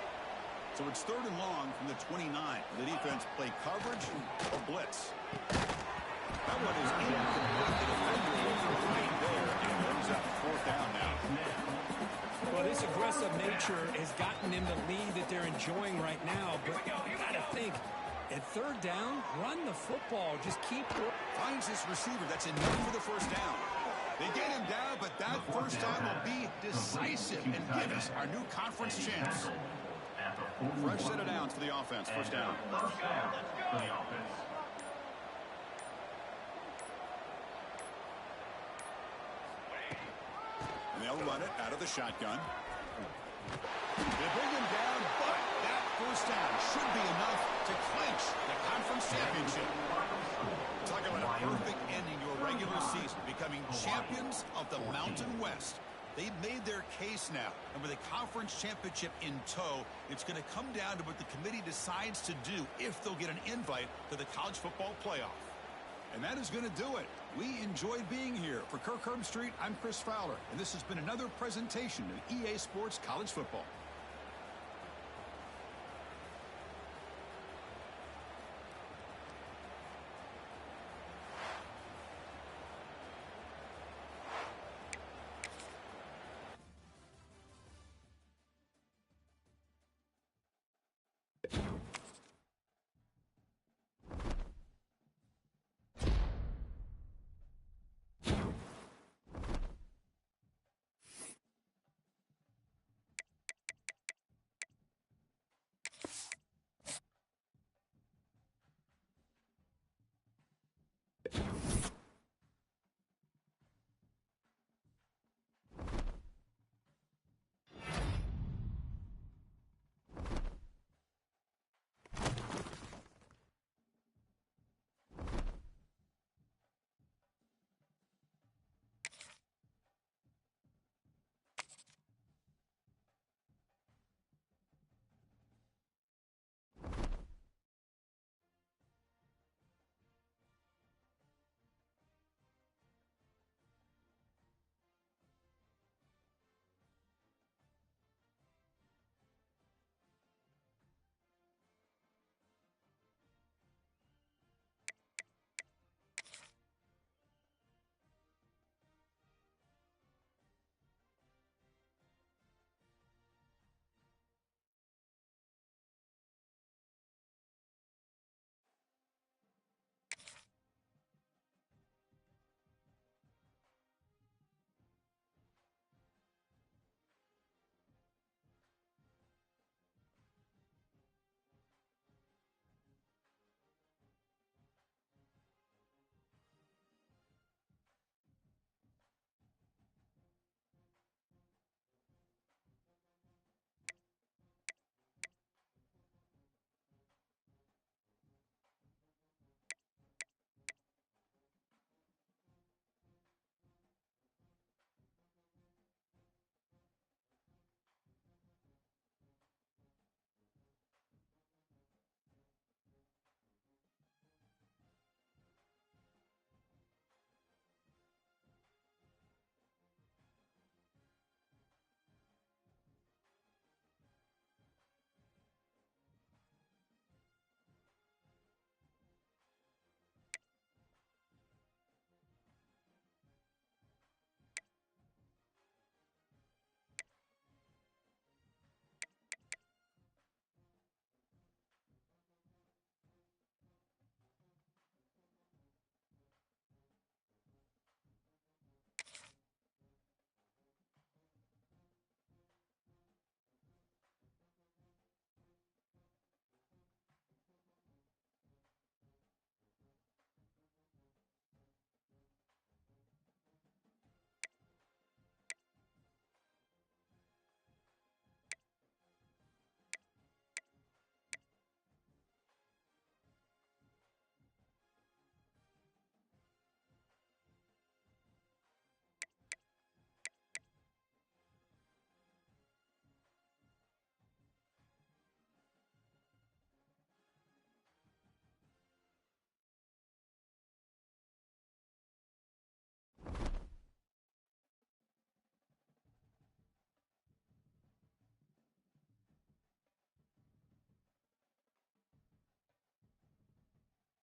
So it's 3rd and long from the 29. The defense play coverage or blitz. That one is incomplete. The defender was right there, and it brings up 4th down now. Well, this aggressive nature has gotten them the lead that they're enjoying right now. But you got to think, at third down, run the football. Just keep working. Finds this receiver. That's enough for the first down. They get him down, but that first down will be decisive and give us our new conference chance. Fresh set of downs for the offense. First down. First down for the offense. And they'll run it out of the shotgun. They bring him down, but that first down should be enough to clinch the conference championship. Talk about a perfect ending to a regular season, becoming champions of the Mountain West. They've made their case now, and with the conference championship in tow, it's going to come down to what the committee decides to do if they'll get an invite to the college football playoff. And that is going to do it. We enjoyed being here. For Kirk Herbstreit, I'm Chris Fowler, and this has been another presentation of EA Sports College Football.